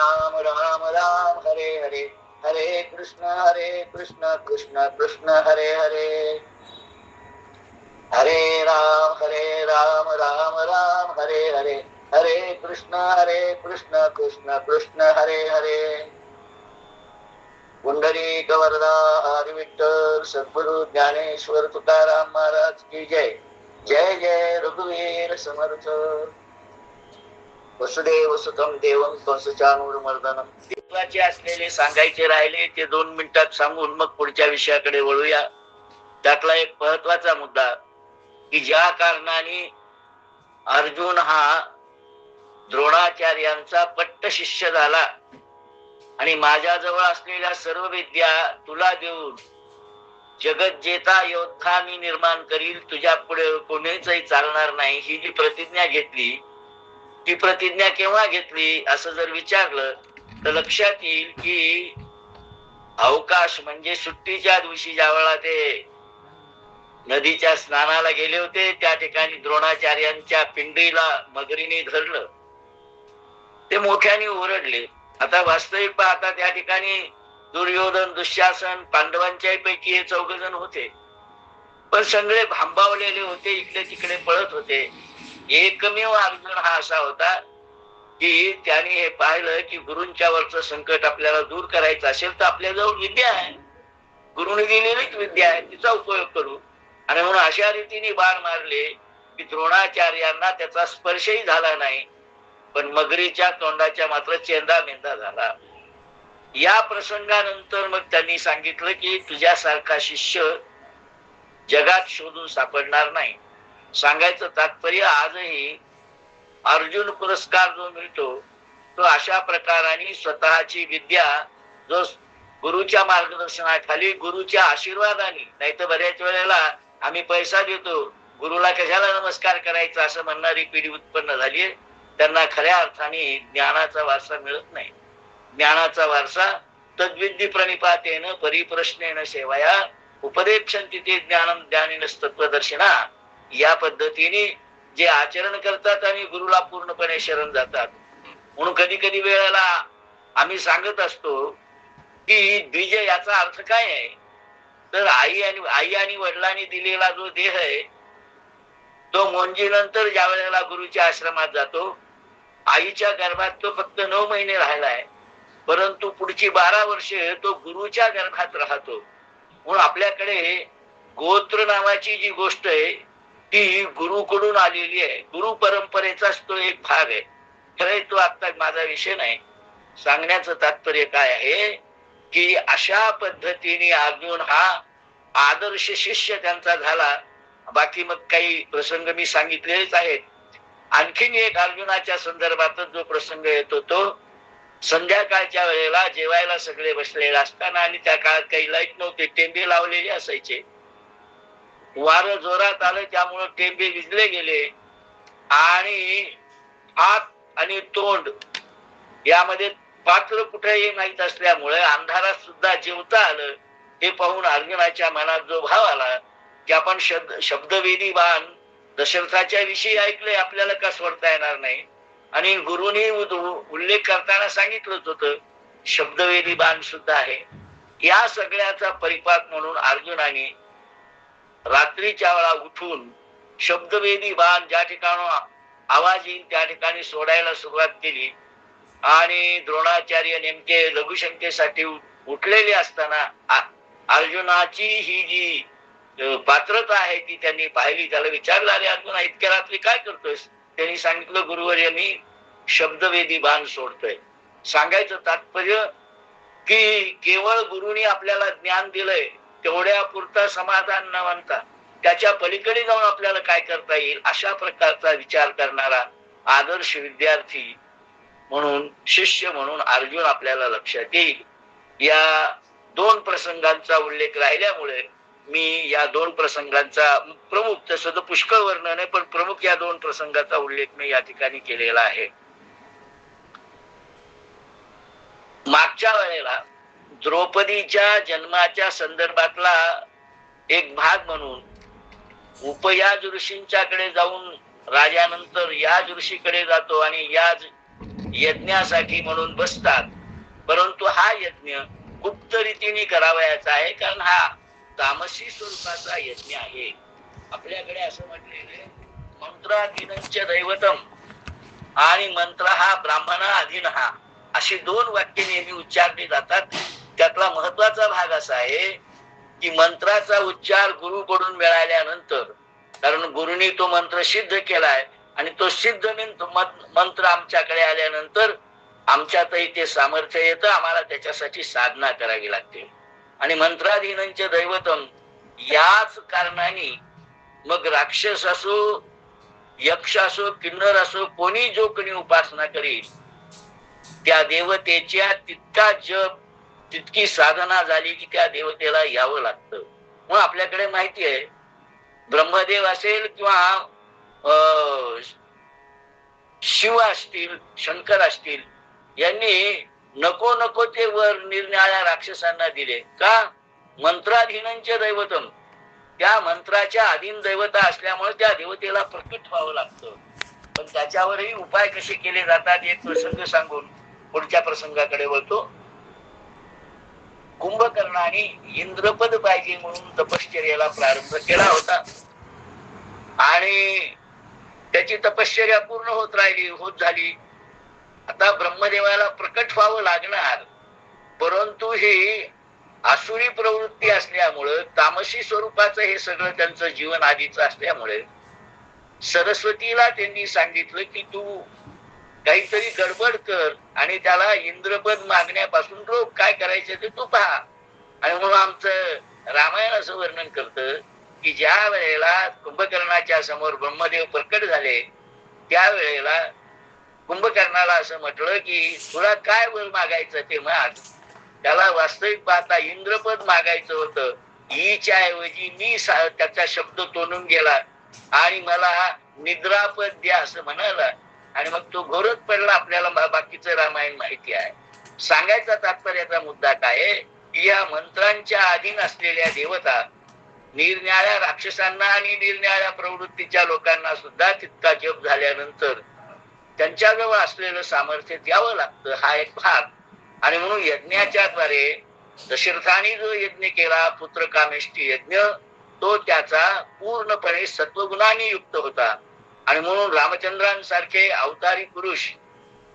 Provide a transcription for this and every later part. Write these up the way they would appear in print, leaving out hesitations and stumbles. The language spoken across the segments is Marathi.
राम राम राम हरे हरे, हरे कृष्ण कृष्ण कृष्ण हरे हरे, हरे राम राम राम हरे हरे, हरे कृष्ण कृष्ण हरे हरे. पुंडलिक वरदा हरी विठ्ठल सद्गुरु ज्ञानेश्वर तुकाराम महाराज की जय. जय जय रघुवीर समर्थ. वसुदेव सुतम देवम कंसचानूरमर्दनम. देवाचे असलेले सांगायचे राहिले ते 2 मिनिटात सांगून मग पुढच्या विषयाकडे वळूया. त्यातला एक महत्वाचा मुद्दा की ज्या कारणाने अर्जुन हा द्रोणाचार्यांचा पट्ट शिष्य झाला आणि माझ्याजवळ असलेल्या सर्व विद्या तुला देऊन जगत जेता योद्धा मी निर्माण करील, तुझ्या पुढे कोणीचही चालणार नाही, ही जी प्रतिज्ञा घेतली ती प्रतिज्ञा केव्हा घेतली असं जर विचारलं तर लक्षात येईल की अवकाश म्हणजे सुट्टीच्या दिवशी ज्यावेळेला ते नदीच्या स्नानाला गेले होते त्या ठिकाणी द्रोणाचार्यांच्या पिंडीला मगरीने धरलं. ते मोठ्याने ओरडले. आता वास्तविक पाहता त्या ठिकाणी दुर्योधन दुःशासन पांडवांच्या पैकी हे 4 जण होते, पण सगळे भांबावलेले होते, इकडे तिकडे पळत होते. एकमेव अर्जुन हा असा होता की त्याने हे पाहिलं की गुरूंच्या वरचं संकट आपल्याला दूर करायचं असेल तर आपल्याजवळ विद्या आहे, गुरुने दिलेलीच विद्या आहे, तिचा उपयोग करू. आणि म्हणून अशा रीतीने बाण मारले की द्रोणाचार्यांना त्याचा स्पर्शही झाला नाही, पण मगरीच्या तोंडाच्या मात्र चेंदा मेंदा झाला. या प्रसंगानंतर मग त्यांनी सांगितलं की तुझ्यासारखा शिष्य जगात शोधून सापडणार नाही. सांगायचं तात्पर्य आजही अर्जुन पुरस्कार जो मिळतो तो अशा प्रकाराने स्वतःची विद्या जो गुरुच्या मार्गदर्शनाखाली गुरुच्या आशीर्वादाने, नाही तर बऱ्याच वेळेला आम्ही पैसा देतो गुरुला कशाला नमस्कार करायचा असं म्हणणारी पिढी उत्पन्न झाली. त्यांना खऱ्या अर्थाने ज्ञानाचा वारसा मिळत नाही. ज्ञानाचा वारसा तद्विद्धी प्रणिपातेन परिप्रश्नेन सेवया उपदेक्षन्ति ते ज्ञानम ज्ञानिनस्तत्वदर्शिना. या पद्धतीने जे आचरण करतात आणि गुरुला पूर्णपणे शरण जातात. म्हणून कधी कधी वेळेला आम्ही सांगत असतो की द्विज याचा अर्थ काय आहे, तर आई आणि वडिलांनी दिलेला जो देह आहे तो मोंजीनंतर ज्या वेळेला गुरुच्या आश्रमात जातो, आईच्या गर्भात तो फक्त 9 महिने राहिलाय, परंतु पुढची 12 वर्षे तो गुरुच्या गर्भात राहतो. म्हणून आपल्याकडे गोत्र नावाची जी गोष्ट आहे ती गुरुकडून आलेली आहे, गुरु परंपरेचाच तो एक भाग आहे. खरंय तो आता माझा विषय नाही. सांगण्याचं तात्पर्य काय आहे की अशा पद्धतीने अर्जुन हा आदर्श शिष्य त्यांचा झाला. बाकी मग काही प्रसंग मी सांगितलेलेच आहेत. आणखीन एक अर्जुनाच्या संदर्भातच जो प्रसंग येतो तो संध्याकाळच्या वेळेला जेवायला सगळे बसलेले असताना, आणि त्या काळात काही लाईट नव्हते, टेंबे लावलेले असायचे. वारं जोरात आलं त्यामुळे टेंबे विजले गेले आणि हात आणि तोंड यामध्ये पात्र कुठेही माहीत असल्यामुळे अंधारात सुद्धा जेवता आलं. हे पाहून अर्जुनाच्या मनात जो भाव आला की आपण शब्दवेदी बाण दशरथाच्या विषयी ऐकले, आपल्याला का सोडता येणार नाही. आणि गुरुनी उल्लेख करताना सांगितलंच होतं शब्दवेदी बाण सुद्धा आहे. या सगळ्याचा परिपाक म्हणून अर्जुनाने रात्रीच्या वेळा उठून शब्दवेदी बाण ज्या ठिकाणी आवाज येईल त्या ठिकाणी सोडायला सुरुवात केली. आणि द्रोणाचार्य नेमके लघुशंकेसाठी उठलेले असताना अर्जुनाची ही जी पात्रता आहे ती त्यांनी पाहिली. त्याला विचारलं, अरे अर्जुना इतक्या रात्री काय करतोयस? त्यांनी सांगितलं, गुरुवर्य मी शब्दवेदी बाण सोडतोय. सांगायचं तात्पर्य की केवळ गुरुनी आपल्याला ज्ञान दिलंय तेवढ्या पुरता समाधान न मानता त्याच्या पलीकडे जाऊन आपल्याला काय करता येईल अशा प्रकारचा विचार करणारा आदर्श विद्यार्थी म्हणून, शिष्य म्हणून अर्जुन आपल्याला लक्षात येईल. या 2 प्रसंगांचा उल्लेख राहिल्यामुळे मी या 2 प्रसंगांचा प्रमुख, तसं तर पुष्कळ वर्णन आहे पण प्रमुख या 2 प्रसंगाचा उल्लेख मी या ठिकाणी केलेला आहे. मागच्या वेळेला द्रौपदीच्या जन्माच्या संदर्भातला एक भाग म्हणून उपयाज ऋषींच्याकडे जाऊन राजानंतर याज ऋषीकडे जातो आणि याज यज्ञासाठी म्हणून बसतात, परंतु हा यज्ञ गुप्त रीतीने करावयाचा आहे, कारण हा तामसी स्वरूपाचा यज्ञ आहे. आपल्याकडे असं म्हटलेलं मंत्राधीनंच दैवतम आणि मंत्र हा ब्राह्मणाधीन हा, अशी दोन वाक्य नेहमी उच्चारली जातात. त्यातला महत्वाचा भाग असा आहे की मंत्राचा उच्चार गुरुकडून मिळाल्यानंतर, कारण गुरुनी तो मंत्र सिद्ध केलाय आणि तो सिद्ध मंत्र आमच्याकडे आल्यानंतर आमच्यातही ते सामर्थ्य येतं, आम्हाला त्याच्यासाठी साधना करावी लागते. आणि मंत्राधीनंच दैवतम याच कारणाने मग राक्षस असो, यक्ष असो, किन्नर असो, कोणी जो कोणी उपासना करील त्या देवतेच्या तितका जप, तितकी साधना झाली की त्या देवतेला यावं लागतं. मग आपल्याकडे माहिती आहे, ब्रह्मदेव असेल किंवा शिव असतील, शंकर असतील, यांनी नको नको ते वर निरनिराळ्या राक्षसांना दिले. का? मंत्राधीनंच दैवतम, त्या मंत्राच्या अधीन दैवता असल्यामुळे त्या देवतेला प्रकट व्हावं लागतं. पण त्याच्यावरही उपाय कसे केले जातात एक प्रसंग सांगून पुढच्या प्रसंगाकडे वळतो. कुंभकर्णाने इंद्रपद पाहिजे म्हणून तपश्चर्याला प्रारंभ केला होता आणि त्याची तपश्चर्या पूर्ण होत झाली. आता ब्रह्मदेवाला प्रकट व्हावं लागणार, परंतु ही आसुरी प्रवृत्ती असल्यामुळं, तामसी स्वरूपाचं हे सगळं त्यांचं जीवन आधीच असल्यामुळे सरस्वतीला त्यांनी सांगितलं की तू काहीतरी गडबड कर आणि त्याला इंद्रपद मागण्यापासून रोख, काय करायचं ते तू पहा. आणि म्हणून आमचं रामायण असं वर्णन करतं की ज्या वेळेला कुंभकर्णाच्या समोर ब्रह्मदेव प्रकट झाले, त्यावेळेला कुंभकर्णाला असं म्हटलं की तुला काय वर मागायचं ते माग. त्याला वास्तविक पाहता इंद्रपद मागायचं होतं. ईच्या ऐवजी मी त्याचा शब्द तोडून गेला आणि मला निद्रापद द्या असं म्हणाला. आणि मग तो घोरत पडला. आपल्याला बाकीचं रामायण माहिती आहे. सांगायचा तात्पर्याचा मुद्दा काय आहे की या मंत्रांच्या अधीन असलेल्या देवता निरनिराळ्या राक्षसांना आणि निरनिराळ्या प्रवृत्तीच्या लोकांना सुद्धा तितका जप झाल्यानंतर त्यांच्याजवळ असलेलं सामर्थ्य द्यावं लागतं, हा एक भाग. आणि म्हणून यज्ञाच्या द्वारे दशरथाने जो यज्ञ केला, पुत्रकामेष्टी यज्ञ, तो त्याचा पूर्णपणे सत्वगुणाने युक्त होता. आणि म्हणून रामचंद्रांसारखे अवतारी पुरुष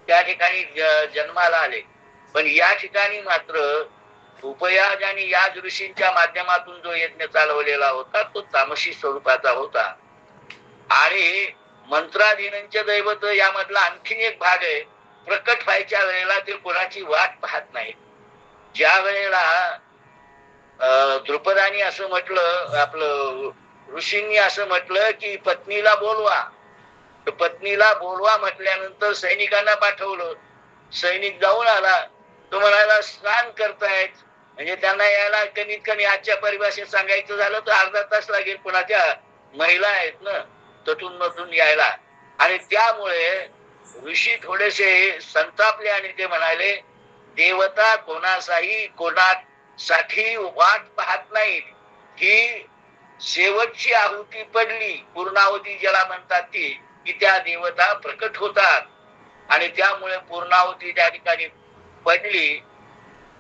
त्या ठिकाणी जन्माला आले. पण या ठिकाणी मात्र उपयाज आणि याज ऋषींच्या माध्यमातून जो यज्ञ चालवलेला होता तो तामसी स्वरूपाचा होता. आणि मंत्राधीनंच दैवत यामधला आणखीन एक भाग आहे, प्रकट व्हायच्या वेळेला ते कोणाची वाट पाहत नाही. ज्या वेळेला द्रुपदानी असं म्हटलं, आपलं ऋषींनी असं म्हटलं की पत्नीला बोलवा, तर पत्नीला बोलवा म्हटल्यानंतर सैनिकांना पाठवलं. सैनिक जाऊन आला. तो म्हणाला स्नान करतायत, म्हणजे त्यांना यायला कमीत कमी आजच्या परिभाषेत सांगायचं झालं तर अर्धा तास लागेल. कोणाच्या महिला आहेत ना तटून मधून यायला. आणि त्यामुळे ऋषी थोडेसे संतापले आणि ते म्हणाले देवता कोणासाठी वाट पाहत नाहीत. ही शेवटची आहुती पडली, पूर्णाहुती ज्याला म्हणतात ती, की त्या देवता प्रकट होतात. आणि त्यामुळे पूर्णाहुती त्या ठिकाणी पडली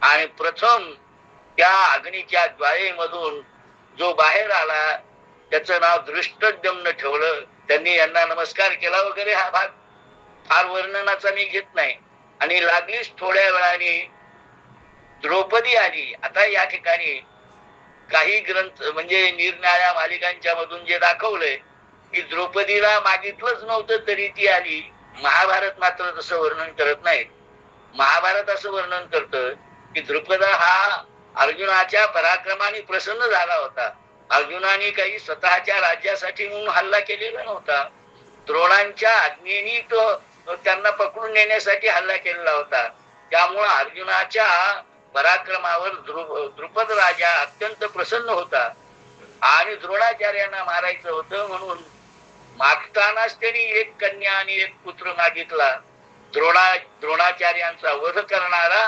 आणि प्रथम त्या अग्नीच्या ज्वाळेमधून जो बाहेर आला त्याचं नाव धृष्टद्युम्न ठेवलं. त्यांनी यांना नमस्कार केला वगैरे. हा भाग फार वर्णनाचा मी घेत नाही. आणि लागलीच थोड्या वेळाने द्रौपदी आली. आता या ठिकाणी काही ग्रंथ म्हणजे निरनिराळ्या मालिकांच्या मधून जे दाखवलंय की द्रौपदीला मागितलंच नव्हतं तरी ती आली. महाभारत मात्र तसं वर्णन करत नाही. महाभारत असं वर्णन करतं की द्रुपदा हा अर्जुनाच्या पराक्रमाने प्रसन्न झाला होता. अर्जुनाने काही स्वतःच्या राज्यासाठी म्हणून हल्ला केलेला नव्हता. द्रोणांच्या आज्ञेने तो त्यांना पकडून नेण्यासाठी हल्ला केलेला होता. त्यामुळे अर्जुनाच्या पराक्रमावर द्रुपद राजा अत्यंत प्रसन्न होता आणि द्रोणाचार्यांना मारायचं होतं म्हणून मागतानाच त्यांनी एक कन्या आणि एक पुत्र मागितला. द्रोणाचार्यांचा वध करणारा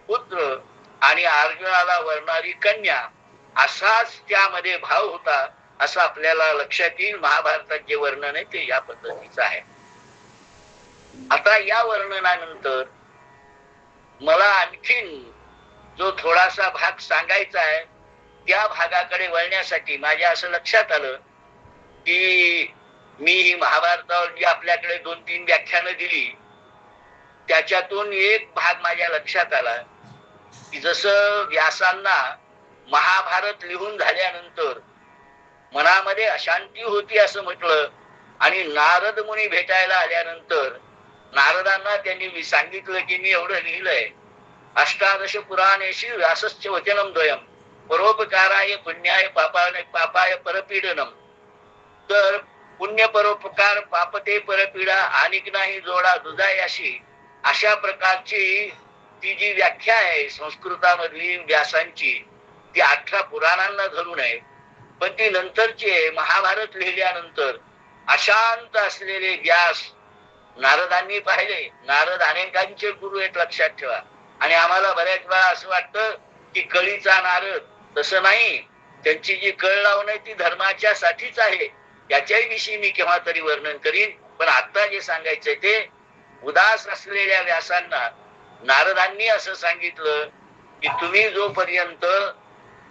पुत्र आणि अर्जुनाला वरणारी कन्या, असाच त्यामध्ये भाव होता असं आपल्याला लक्षात येईल. महाभारतात जे वर्णन आहे ते या पद्धतीचं आहे. आता या वर्णनानंतर मला आणखीन जो थोडासा भाग सांगायचा आहे त्या भागाकडे वळण्यासाठी माझ्या असं लक्षात आलं की मी ही महाभारतावर जी आपल्याकडे 2-3 व्याख्यानं दिली त्याच्यातून एक भाग माझ्या लक्षात आला की जसं व्यासांना महाभारत लिहून झाल्यानंतर मनामध्ये अशांती होती असं म्हटलं आणि नारद मुनी भेटायला आल्यानंतर नारदांना त्यांनी सांगितलं की मी एवढं लिहिलंय, 18 पुराणेषु व्यासस्य वचनम द्वयम परोपकाराय पुण्याय पापाय परपीडनम. तर पुण्य परोपकार पापते परपीडा आणिक नाही जोडा दुजायाशी, अशा प्रकारची ती जी व्याख्या आहे संस्कृतामधली व्यासांची ती 18 पुराणांना धरून आहे. पण ती नंतरची आहे. महाभारत लिहिल्यानंतर अशांत असलेले व्यास नारदांनी पाहिले. नारद अनेकांचे गुरु आहेत लक्षात ठेवा. आणि आम्हाला बऱ्याच वेळा असं वाटतं की कळीचा नारद, तसं नाही. त्यांची जी कळ लावणं आहे ती धर्माच्या साठीच आहे. त्याच्याही विषयी मी केव्हा तरी वर्णन करीन. पण आता जे सांगायचंय ते उदास असलेल्या व्यासांना नारदांनी असं सांगितलं की तुम्ही जोपर्यंत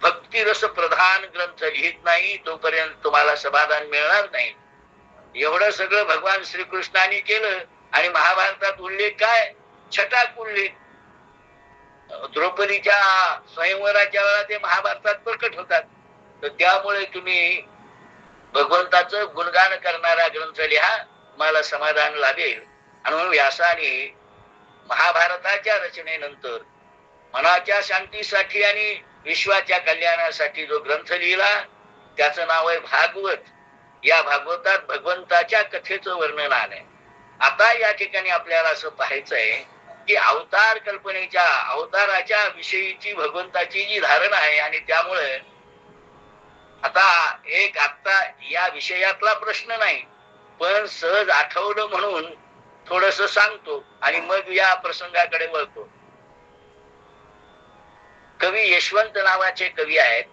भक्तिरस प्रधान ग्रंथ लिहित नाही तोपर्यंत तुम्हाला समाधान मिळणार नाही. एवढं सगळं भगवान श्रीकृष्णाने केलं आणि महाभारतात उल्लेख काय? छटाक उल्लेख. द्रौपदीच्या स्वयंवराच्या वेळा ते महाभारतात प्रकट होतात. तर त्यामुळे तुम्ही भगवंताचं गुणगान करणारा ग्रंथ लिहा, मला समाधान लाभेल. आणि म्हणून व्यासाने महाभारताच्या रचनेनंतर मनाच्या शांतीसाठी आणि विश्वाच्या कल्याणासाठी जो ग्रंथ लिहिला त्याचं नाव आहे भागवत. या भागवतात भगवंताच्या कथेचं वर्णन आहे. आता या ठिकाणी आपल्याला असं पाहायचं आहे की अवतार कल्पनेच्या अवताराच्या विषयीची भगवंताची जी धारणा आहे आणि त्यामुळे आता या विषयातला प्रश्न नाही, पण सहज आठवलं म्हणून थोडस सांगतो आणि मग या प्रसंगाकडे वळतो. कवी यशवंत नावाचे कवी आहेत.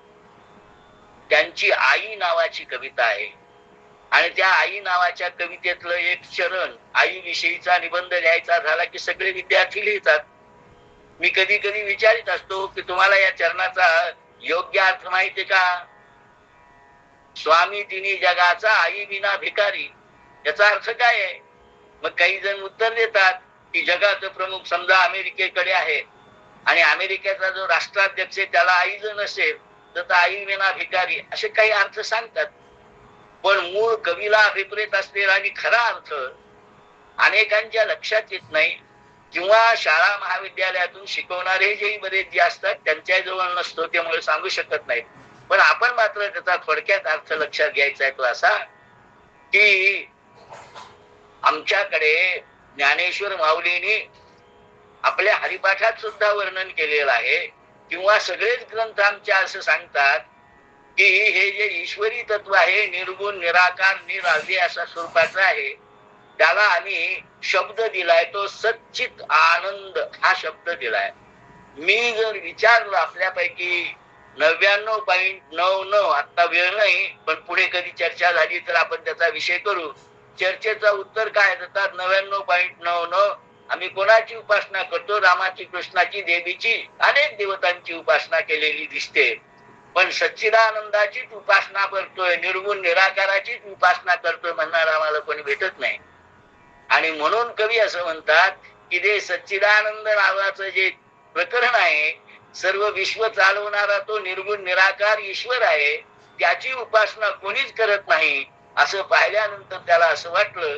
त्यांची आई नावाची कविता आहे आणि त्या आई नावाच्या कवितेतलं एक चरण, आई विषयीचा निबंध लिहायचा झाला की सगळे विद्यार्थी लिहितात. मी कधी कधी विचारित असतो की तुम्हाला या चरणाचा योग्य अर्थ माहिती का? स्वामी तिन्ही जगाचा आई विना भिकारी, याचा अर्थ काय आहे? मग काही जण उत्तर देतात की जगाचं प्रमुख समजा अमेरिकेकडे आहे आणि अमेरिकेचा जो राष्ट्राध्यक्ष त्याला आई जर नसेल तर आई विना भिकारी, असे काही अर्थ सांगतात. पण मूळ कवीला अभिप्रेत असलेला आणि खरा अर्थ अनेकांच्या लक्षात येत नाही किंवा शाळा महाविद्यालयातून शिकवणारे जे बरेच जे असतात त्यांच्या जवळ नसतो, त्यामुळे सांगू शकत नाही. पण आपण मात्र त्याचा थोडक्यात अर्थ लक्षात घ्यायचा आहे तो असा की आमच्याकडे ज्ञानेश्वर माऊलींनी आपल्या हरिपाठात सुद्धा वर्णन केलेलं आहे किंवा सगळेच ग्रंथ आमच्या असं सांगतात की हे जे ईश्वरी तत्व आहे निर्गुण निराकार निराव्य अशा स्वरूपाचा आहे, त्याला आम्ही शब्द दिलाय तो सच्चित आनंद हा शब्द दिलाय. मी जर विचारलं आपल्यापैकी 99.99, आता वेळ नाही पण पुढे कधी चर्चा झाली तर आपण त्याचा विषय करू, चर्चेचा उत्तर काय देतात? 99.99 आम्ही कोणाची उपासना करतो? रामाची, कृष्णाची, देवीची, अनेक देवतांची उपासना केलेली दिसते. पण सच्चिदानंदाचीच उपासना करतोय, निर्गुण निराकाराचीच उपासना करतोय म्हणणार आम्हाला कोणी भेटत नाही. आणि म्हणून कवी असं म्हणतात की ते सच्चिदानंद नावाचं जे प्रकरण आहे, सर्व विश्व चालवणारा तो निर्गुण निराकार ईश्वर आहे, त्याची उपासना कोणीच करत नाही. असं पाहिल्यानंतर त्याला असं वाटलं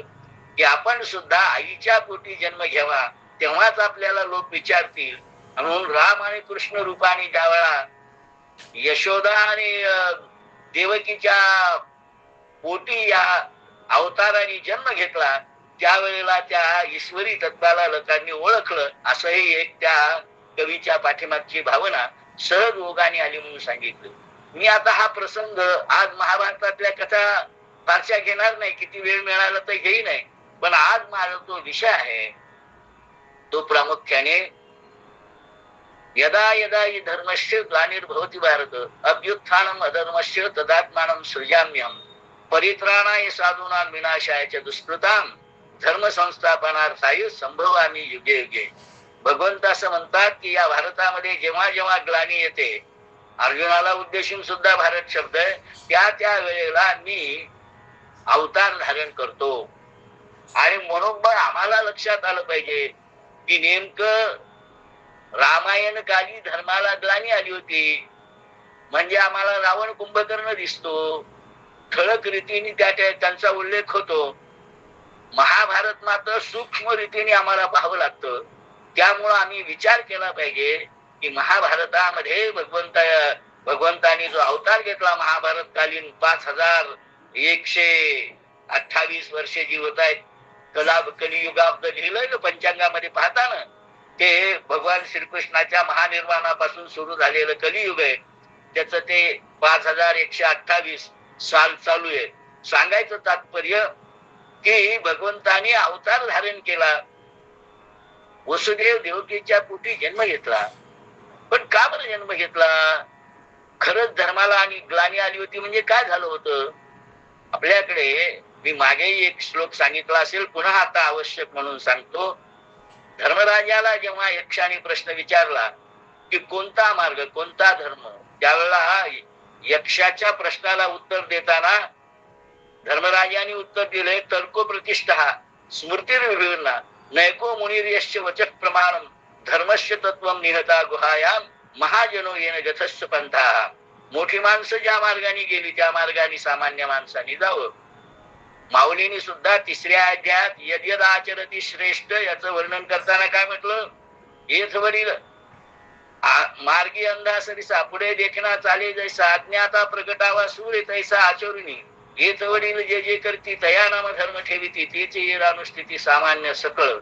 की आपण सुद्धा आईच्या पोटी जन्म घ्यावा, तेव्हाच आपल्याला लोक विचारतील. म्हणून राम आणि कृष्ण रूपाने ज्यावेळा यशोदा आणि देवकीच्या पोटी या अवताराने जन्म घेतला त्यावेळेला त्या ईश्वरी तत्वाला लोकांनी ओळखलं. असंही एक त्या कवीच्या पाठीमागची भावना सहज ओघाने आली म्हणून सांगितलं. मी आता हा प्रसंग आज महाभारतातल्या कथा फारशा घेणार नाही, किती वेळ मिळाला तर घेई नाही, पण आज माझा तो विषय आहे तो प्रामुख्याने यदा यदा हि धर्मस्य ग्लानिर्भवति भारत अभ्युत्थानम अधर्मस्य तदात्मानं सृजाम्यहं परित्राणाय साधूनां विनाशाय च दुष्कृतां धर्म संस्थापनार्थाय संभवामी युगे युगे. भगवंत असं म्हणतात की या भारतामध्ये जेव्हा जेव्हा ग्लानी येते, अर्जुनाला उद्देशून सुद्धा भारत शब्द आहे, त्या त्या वेळेला मी अवतार धारण करतो. आणि म्हणून मग आम्हाला लक्षात आलं पाहिजे की नेमकं रामायण काली धर्माला ग्लानी आली होती, म्हणजे आम्हाला रावण कुंभकर्ण दिसतो, ठळक रीतीने त्यांचा उल्लेख होतो. महाभारत मात्र सूक्ष्म रीतीने आम्हाला पाहावं लागतं. त्यामुळं आम्ही विचार केला पाहिजे की महाभारतामध्ये भगवंतानी जो अवतार घेतला महाभारतकालीन 5128 वर्षे जी होत आहेत, कलियुगाबद्दल लिहिलंय ना पंचांगामध्ये पाहताना, ते भगवान श्रीकृष्णाच्या महानिर्वाणापासून सुरू झालेलं कलियुग आहे. त्याचं ते 5128 साल चालू आहे. सांगायचं तात्पर्य की भगवंताने अवतार धारण केला, वसुदेव देवकीच्या पोटी जन्म घेतला. पण का बरं जन्म घेतला? खरंच धर्माला आणि ग्लानी आली होती म्हणजे काय झालं होतं? आपल्याकडे मी मागेही एक श्लोक सांगितला असेल, पुन्हा आता आवश्यक म्हणून सांगतो. धर्मराजाला जेव्हा यक्षाने प्रश्न विचारला की कोणता मार्ग, कोणता धर्म, त्यावेळेला यक्षाच्या प्रश्नाला उत्तर देताना धर्मराजाने उत्तर दिले, तर्को प्रतिष्ठा स्मृतिर्विभिन्ना नैको मुनिर्यश्च वचः प्रमाणम धर्मस्य तत्वम निहता गुहायाम महाजनो येन गतस्य पंथा. मोठी माणसं ज्या मार्गाने गेली त्या मार्गाने सामान्य माणसाने जावं. माऊलीने सुद्धा 3ऱ्या अध्यायात यद्यद आचरती श्रेष्ठ याचं वर्णन करताना काय म्हटलं? येथ वरील मार्गी अंधा सरिसा पुढे देखना चाले जैसा अज्ञाता प्रगटावा सूर्य तैसा आचरुनी येथ वरील जे जे करती तया नाम धर्म ठेविती तेचे येरानुष्ठिती सामान्य सकळ.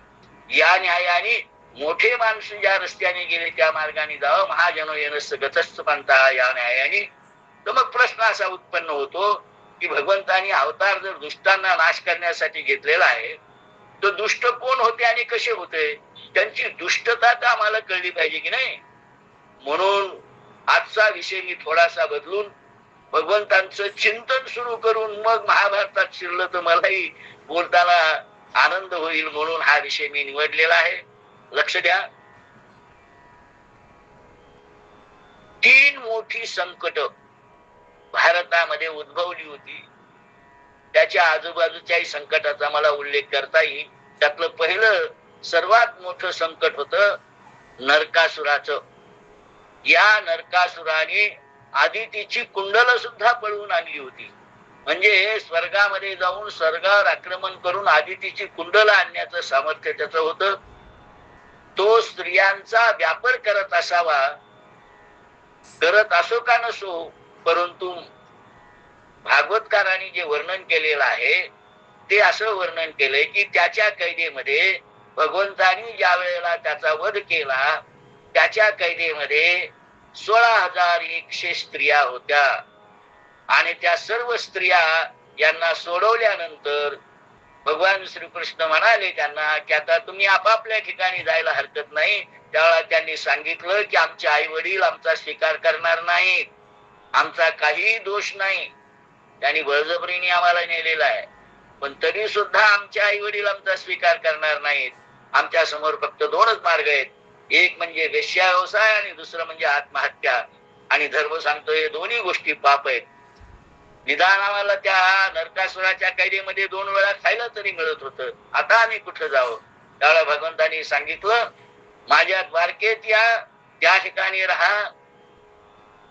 या न्यायाने मोठे माणूस ज्या रस्त्याने गेले त्या मार्गाने जावं, महाजनो येनस गतस्थ पंथा या न्यायाने. तर मग प्रश्न असा उत्पन्न होतो की भगवंतानी अवतार जर दुष्टांना नाश करण्यासाठी घेतलेला आहे, तर दुष्ट कोण होते आणि कसे होते, त्यांची दुष्टता तर आम्हाला कळली पाहिजे की नाही. म्हणून आजचा विषय मी थोडासा बदलून भगवंतांचं चिंतन सुरू करून मग महाभारतात शिरलं तर मलाही बोलताना आनंद होईल, म्हणून हा विषय मी निवडलेला आहे. लक्ष द्या. 3 मोठी संकट भारतामध्ये उद्भवली होती. त्याच्या आजूबाजूच्याही संकटाचा मला उल्लेख करता येईल. त्यातलं पहिलं सर्वात मोठं संकट होतं नरकासुराचं. या नरकासुराने आदितीची कुंडल सुद्धा पळवून आणली होती. म्हणजे स्वर्गामध्ये जाऊन स्वर्गावर आक्रमण करून आदितीची कुंडल आणण्याचं सामर्थ्य त्याचं होतं. तो स्त्रियांचा व्यापार करत असावा, करत असो का नसो, परंतु भागवतकारांनी जे वर्णन केलेलं आहे ते असं वर्णन केलंय की त्याच्या कैदेमध्ये भगवंतानी ज्या वेळेला त्याचा वध केला त्याच्या कैदेमध्ये 16,100 स्त्रिया होत्या. आणि त्या सर्व स्त्रिया यांना सोडवल्यानंतर भगवान श्रीकृष्ण म्हणाले त्यांना की आता तुम्ही आपापल्या ठिकाणी जायला हरकत नाही. त्यावेळेला त्यांनी सांगितलं की आमचे आई वडील आमचा स्वीकार करणार नाहीत, आमचा काही दोष नाही, त्यांनी बळजबरीने आम्हाला नेलेला आहे, पण तरी सुद्धा आमचे आई वडील आमचा स्वीकार करणार नाहीत. आमच्या समोर फक्त 2च मार्ग आहेत, एक म्हणजे वेश्या व्यवसाय आणि दुसरं म्हणजे आत्महत्या. आणि धर्म सांगतो हे दोन्ही गोष्टी पाप आहेत. निदान आम्हाला त्या नरकासुराच्या कैदेमध्ये 2 वेळा खायला तरी मिळत होतं, आता आम्ही कुठं जावं? त्यावेळेला भगवंतांनी सांगितलं माझ्या द्वारकेत या, त्या ठिकाणी राहा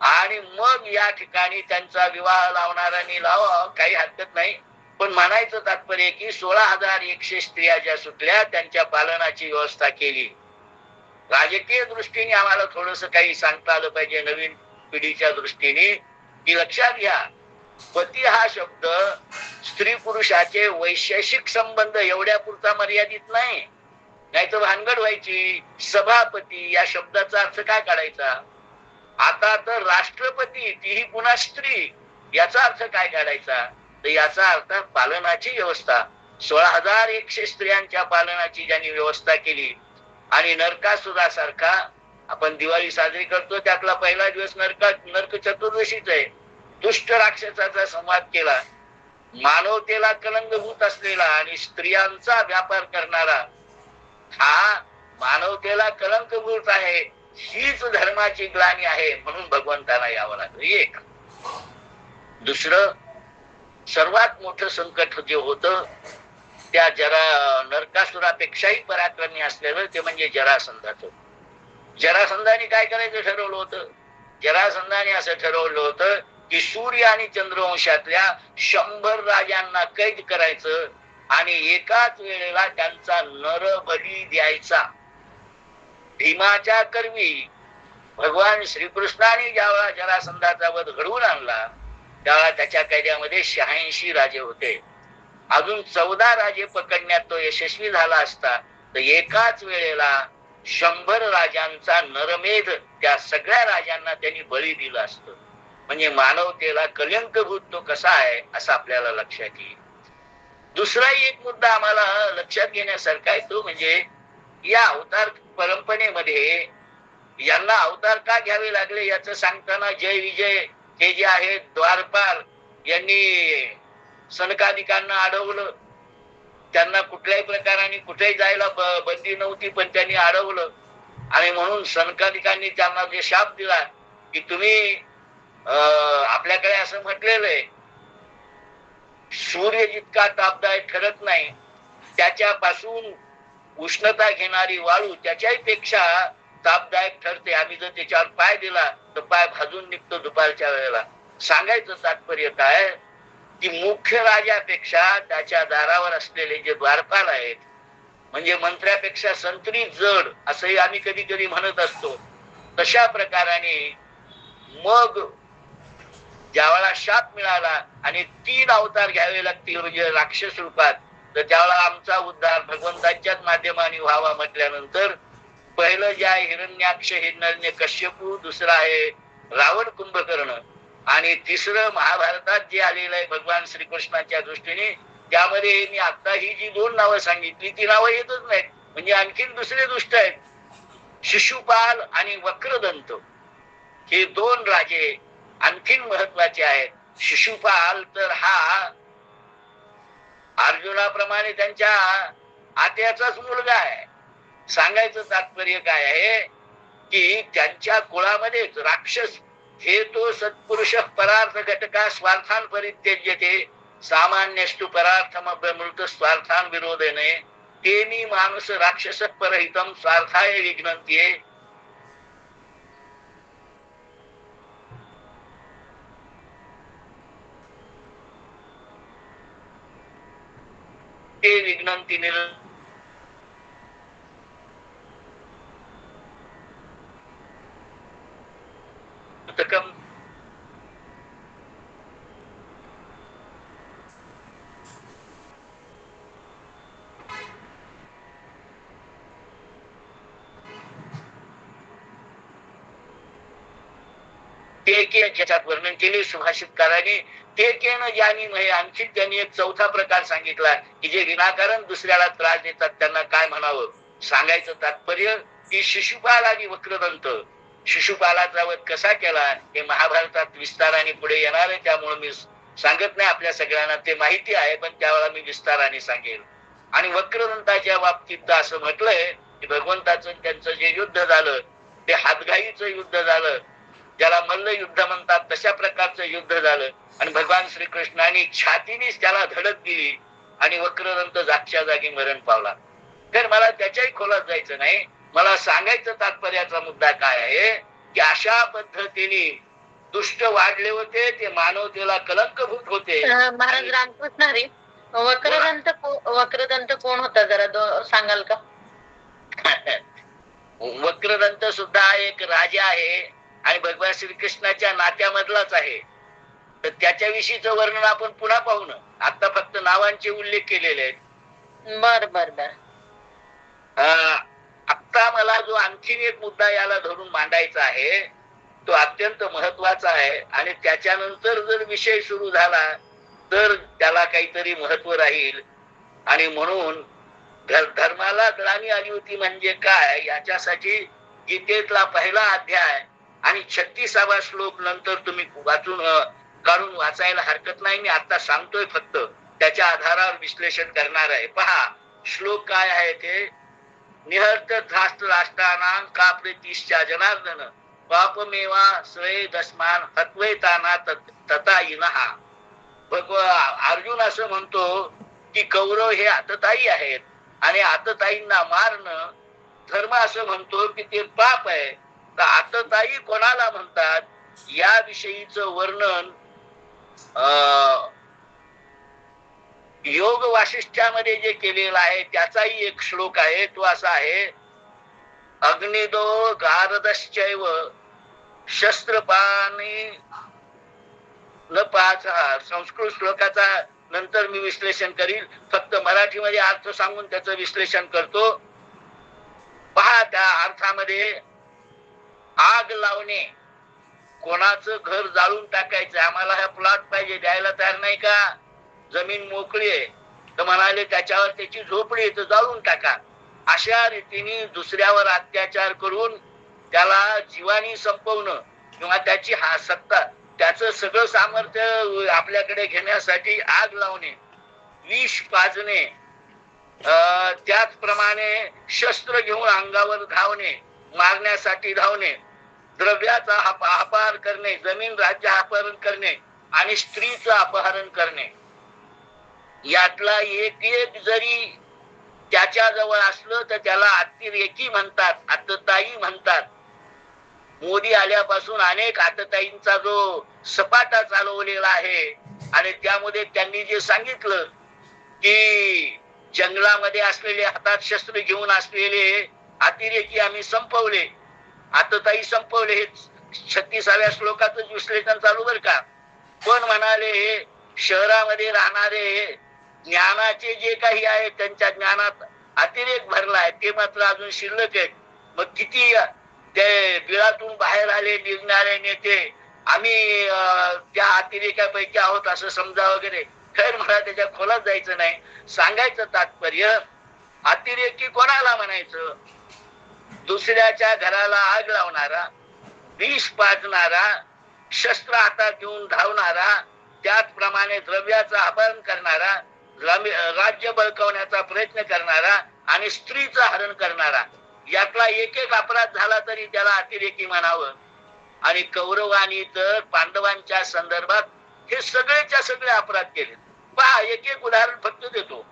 आणि मग या ठिकाणी त्यांचा विवाह लावणाऱ्यांनी लावा, काही हरकत नाही. पण म्हणायचं तात्पर्य की 16,100 स्त्रिया ज्या सुटल्या त्यांच्या पालनाची व्यवस्था केली. राजकीय दृष्टीने आम्हाला थोडस काही सांगता आलं पाहिजे नवीन पिढीच्या दृष्टीने, की लक्षात घ्या पती हा शब्द स्त्री पुरुषाचे वैशेषिक संबंध एवढ्या पुरता मर्यादित नाही, नाहीतर भानगड व्हायची. सभापती या शब्दाचा अर्थ काय काढायचा? आता तर राष्ट्रपती तीही पुन्हा स्त्री, याचा अर्थ काय काढायचा? तर याचा अर्थ पालनाची व्यवस्था. 16,100 स्त्रियांच्या पालनाची ज्यांनी व्यवस्था केली. आणि नरकासुरासारखा आपण दिवाळी साजरी करतो त्यातला पहिला दिवस नरक चतुर्दशीच आहे. दुष्ट राक्षसाचा संवाद केला मानवतेला कलंकभूत असलेला आणि स्त्रियांचा व्यापार करणारा हा मानवतेला कलंकभूत आहे, हीच धर्माची ग्लानी आहे, म्हणून भगवंताला यावं लागलं. एक दुसरं सर्वात मोठं संकट जे होतं त्या नरकासुरापेक्षाही पराक्रमी असलेलं ते म्हणजे जरासंधाचं. जरासंधाने काय करायचं ठरवलं होतं? जरासंधाने असं ठरवलं होतं की सूर्य आणि चंद्रवंशातल्या 100 राजांना कैद करायचं आणि एकाच वेळेला त्यांचा नरबली द्यायचा. भीमाच्या करवी भगवान श्रीकृष्णाने ज्यावेळा जरासंधाचा वध घडवून आणला त्यावेळा त्याच्या कैद्यामध्ये 86 राजे होते. अजून 14 राजे पकडण्यात तो यशस्वी झाला असता तर एकाच वेळेला 100 राजांचा नरमेध त्या सगळ्या राजांना त्यांनी बळी दिलं असतं. म्हणजे मानवतेला कलंकभूत तो कसा आहे असं आपल्याला लक्षात येईल. दुसराही एक मुद्दा आम्हाला लक्षात घेण्यासारखा आहे, तो म्हणजे या अवतार परंपरेमध्ये यांना अवतार का घ्यावे लागले याचं सांगताना जय विजय हे जे आहेत द्वारपाल यांनी सनकादिकांना अडवलं. त्यांना कुठल्याही प्रकाराने कुठेही जायला बंदी नव्हती, पण त्यांनी अडवलं आणि म्हणून सनकादिकांनी त्यांना जे शाप दिला की तुम्ही आपल्याकडे असं म्हटलेलं आहे सूर्य जितका तापदायक ठरत नाही त्याच्यापासून उष्णता घेणारी वाळू त्याच्याही पेक्षा तापदायक ठरते. आम्ही जर त्याच्यावर पाय दिला तर पाय भाजून निघतो दुपारच्या वेळेला. सांगायचं तात्पर्य काय की मुख्य राजापेक्षा त्याच्या दारावर असलेले जे द्वारपाल आहेत म्हणजे मंत्र्यापेक्षा संत्री जड असंही आम्ही कधी कधी म्हणत असतो. तशा प्रकाराने मग ज्यावेळा शाप मिळाला आणि 3 अवतार घ्यावे लागतील म्हणजे राक्षस रूपात, तर त्यावेळा आमचा उद्धार भगवंताच्याच माध्यमाने व्हावा म्हटल्यानंतर पहिलं जे आहे हिरण्याक्ष हिरण्य कश्यपू, दुसरं आहे रावण कुंभकर्ण आणि तिसरं महाभारतात जे आलेलं आहे भगवान श्रीकृष्णाच्या दृष्टीने त्यामध्ये मी आता ही जी 2 नावं सांगितली ती नावं येतच नाहीत. म्हणजे आणखीन दुसरे दुष्ट आहेत, शिशुपाल आणि वक्रदंत हे 2 राजे आणखीन महत्वाचे आहेत. शिशुपाल तर हा अर्जुनाप्रमाणे त्यांच्या आत्याचाच मुलगा आहे. सांगायचं तात्पर्य काय आहे की त्यांच्या कुळामध्येच राक्षस हे तो सत्पुरुष परार्थ घटका स्वार्थान परित्यज्यते सामान्यस्तु परार्थमभ्यमृत स्वार्थान विरोधेने ते मी माणूस राक्षस परहितम स्वार्थाय विघ्नन्ते. ते विघ्नन्ति निरर्थकम् ते ज्याच्यात वर्णन केले सुभाषितकाराने ते केन ज्ञानी म्हणजे आणखी त्यांनी एक चौथा प्रकार सांगितला की जे विनाकारण दुसऱ्याला त्रास देतात त्यांना काय म्हणावं. सांगायचं तात्पर्य की शिशुपाल आणि वक्रदंत, शिशुपालाचा वध कसा केला हे महाभारतात विस्ताराने पुढे येणार आहे, त्यामुळे मी सांगत नाही, आपल्या सगळ्यांना ते माहिती आहे, पण त्यावेळेला मी विस्ताराने सांगेल. आणि वक्रदंताच्या बाबतीत असं म्हटलंय की भगवंताचं त्यांचं जे युद्ध झालं ते हातघाईचं युद्ध झालं, ज्याला मल्ल युद्ध म्हणतात तशा प्रकारचं युद्ध झालं आणि भगवान श्रीकृष्णाने छातीनेच त्याला धडक दिली आणि वक्रदंत जागच्या जागी मरण पावला. तर मला त्याच्याही खोलात जायचं नाही. मला सांगायचं तात्पर्याचा मुद्दा काय आहे की अशा पद्धतीने दुष्ट वाढले होते, ते मानवतेला कलंकभूत होते. महाराज रामकृष्ण हरी, वक्रदंत कोण होता जरा सांगाल का? वक्रदंत सुद्धा एक राजा आहे आणि भगवान श्रीकृष्णाच्या नात्यामधलाच आहे. तर त्याच्याविषयीचं वर्णन आपण पुन्हा पाहू ना, आता फक्त नावांचे उल्लेख केलेले आहेत. बर बर बर. आता मला जो आणखीन एक मुद्दा याला धरून मांडायचा आहे तो अत्यंत महत्वाचा आहे आणि त्याच्यानंतर जर विषय सुरू झाला तर त्याला काहीतरी महत्व राहील. आणि म्हणून धर्माला ग्लानी आली होती म्हणजे काय याच्यासाठी गीतेतला पहिला अध्याय आणि 36वा श्लोक नंतर तुम्ही वाचून काढून वाचायला हरकत नाही. मी आता सांगतोय फक्त त्याच्या आधारावर विश्लेषण करणार आहे. पहा श्लोक काय आहे ते. निहर्त ध्रास्त राष्ट्रानां का प्रीतिश्चा जनार्दन पापमेवा श्रेय दस्मान हत्वैताना तथा इनहा. अर्जुन असं म्हणतो की कौरव हे आतताई आहेत आणि आतताईंना मारणं धर्म असं म्हणतो की ते पाप आहे. तर आतताई कोणाला म्हणतात याविषयीच वर्णन योग वासिष्ठ्यामध्ये जे केलेला आहे त्याचाही एक श्लोक आहे. तो असा आहे. अग्निदो गारदश्चैव शस्त्रपाणी न पाच. संस्कृत श्लोकाचा नंतर मी विश्लेषण करील. फक्त मराठीमध्ये अर्थ सांगून त्याचं विश्लेषण करतो. पहा त्या अर्थामध्ये आग लावणे, कोणाचं घर जाळून टाकायचं. आम्हाला हा प्लॉट पाहिजे, द्यायला तयार नाही का, जमीन मोकळी आहे तर म्हणाले त्याच्यावर त्याची झोपडी आहे तर जाळून टाका. अशा रीतीने दुसऱ्यावर अत्याचार करून त्याला जीवानी संपवणं किंवा त्याची सत्ता, त्याचं सगळं सामर्थ्य आपल्याकडे घेण्यासाठी आग लावणे, विष पाजणे, त्याचप्रमाणे शस्त्र घेऊन अंगावर धावणे, मारण्यासाठी धावणे, द्रव्याचा अपहार करणे, जमीन राज्य अपहरण करणे आणि स्त्रीचं अपहरण करणे. यातला एक एक जरी त्याच्या जवळ असलं तर त्याला अतिरेकी म्हणतात, आतताई म्हणतात. मोदी आल्यापासून अनेक आतताईंचा जो सपाटा चालवलेला आहे आणि त्यामध्ये त्यांनी जे सांगितलं की जंगलामध्ये असलेले, हातात शस्त्र घेऊन असलेले अतिरेकी आम्ही संपवले, आतताई संपवले. हे 36व्या श्लोकातच विश्लेषण चालू बर का. पण म्हणाले हे शहरामध्ये राहणारे ज्ञानाचे जे काही आहे त्यांच्या ज्ञानात अतिरेक भरला आहे ते मात्र अजून शिल्लक आहेत. मग किती ते बिळातून बाहेर आले निघणारे नेते आम्ही त्या अतिरेकापैकी आहोत असं समजा वगैरे. खैर मला त्याच्या खोलात जायचं नाही. सांगायचं तात्पर्य अतिरेकी कोणाला म्हणायचं? दुसऱ्याच्या घराला आग लावणारा, विष पाजणारा, शस्त्र हातात घेऊन धावणारा, त्याचप्रमाणे द्रव्याचं अपहरण करणारा, राज्य बळकावण्याचा प्रयत्न करणारा आणि स्त्रीचं हरण करणारा. यातला एक एक अपराध झाला तरी त्याला अतिरेकी म्हणावं. आणि कौरवानी तर पांडवांच्या संदर्भात हे सगळेच्या सगळे अपराध केले. पहा एक एक उदाहरण फक्त देतो.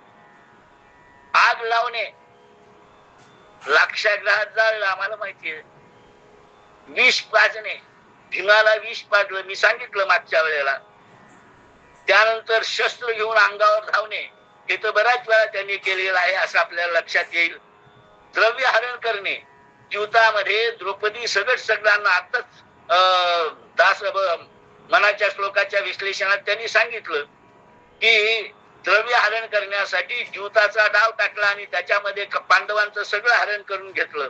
आग लावणे, लाक्षाग्रहात जाळलं आम्हाला माहितीये. विष पाजणे, भीमाला विष पाजलं मी सांगितलं मागच्या वेळेला. त्यानंतर शस्त्र घेऊन अंगावर धावणे, हे तर बऱ्याच वेळा त्यांनी केलेलं आहे असं आपल्याला लक्षात येईल. द्रव्य हरण करणे, द्यूतामध्ये द्रौपदी सगळ्यांना आताच दास मनाच्या श्लोकाच्या विश्लेषणात त्यांनी सांगितलं की द्रव्य हरण करण्यासाठी द्यूताचा डाव टाकला आणि त्याच्यामध्ये पांडवांचं सगळं हरण करून घेतलं.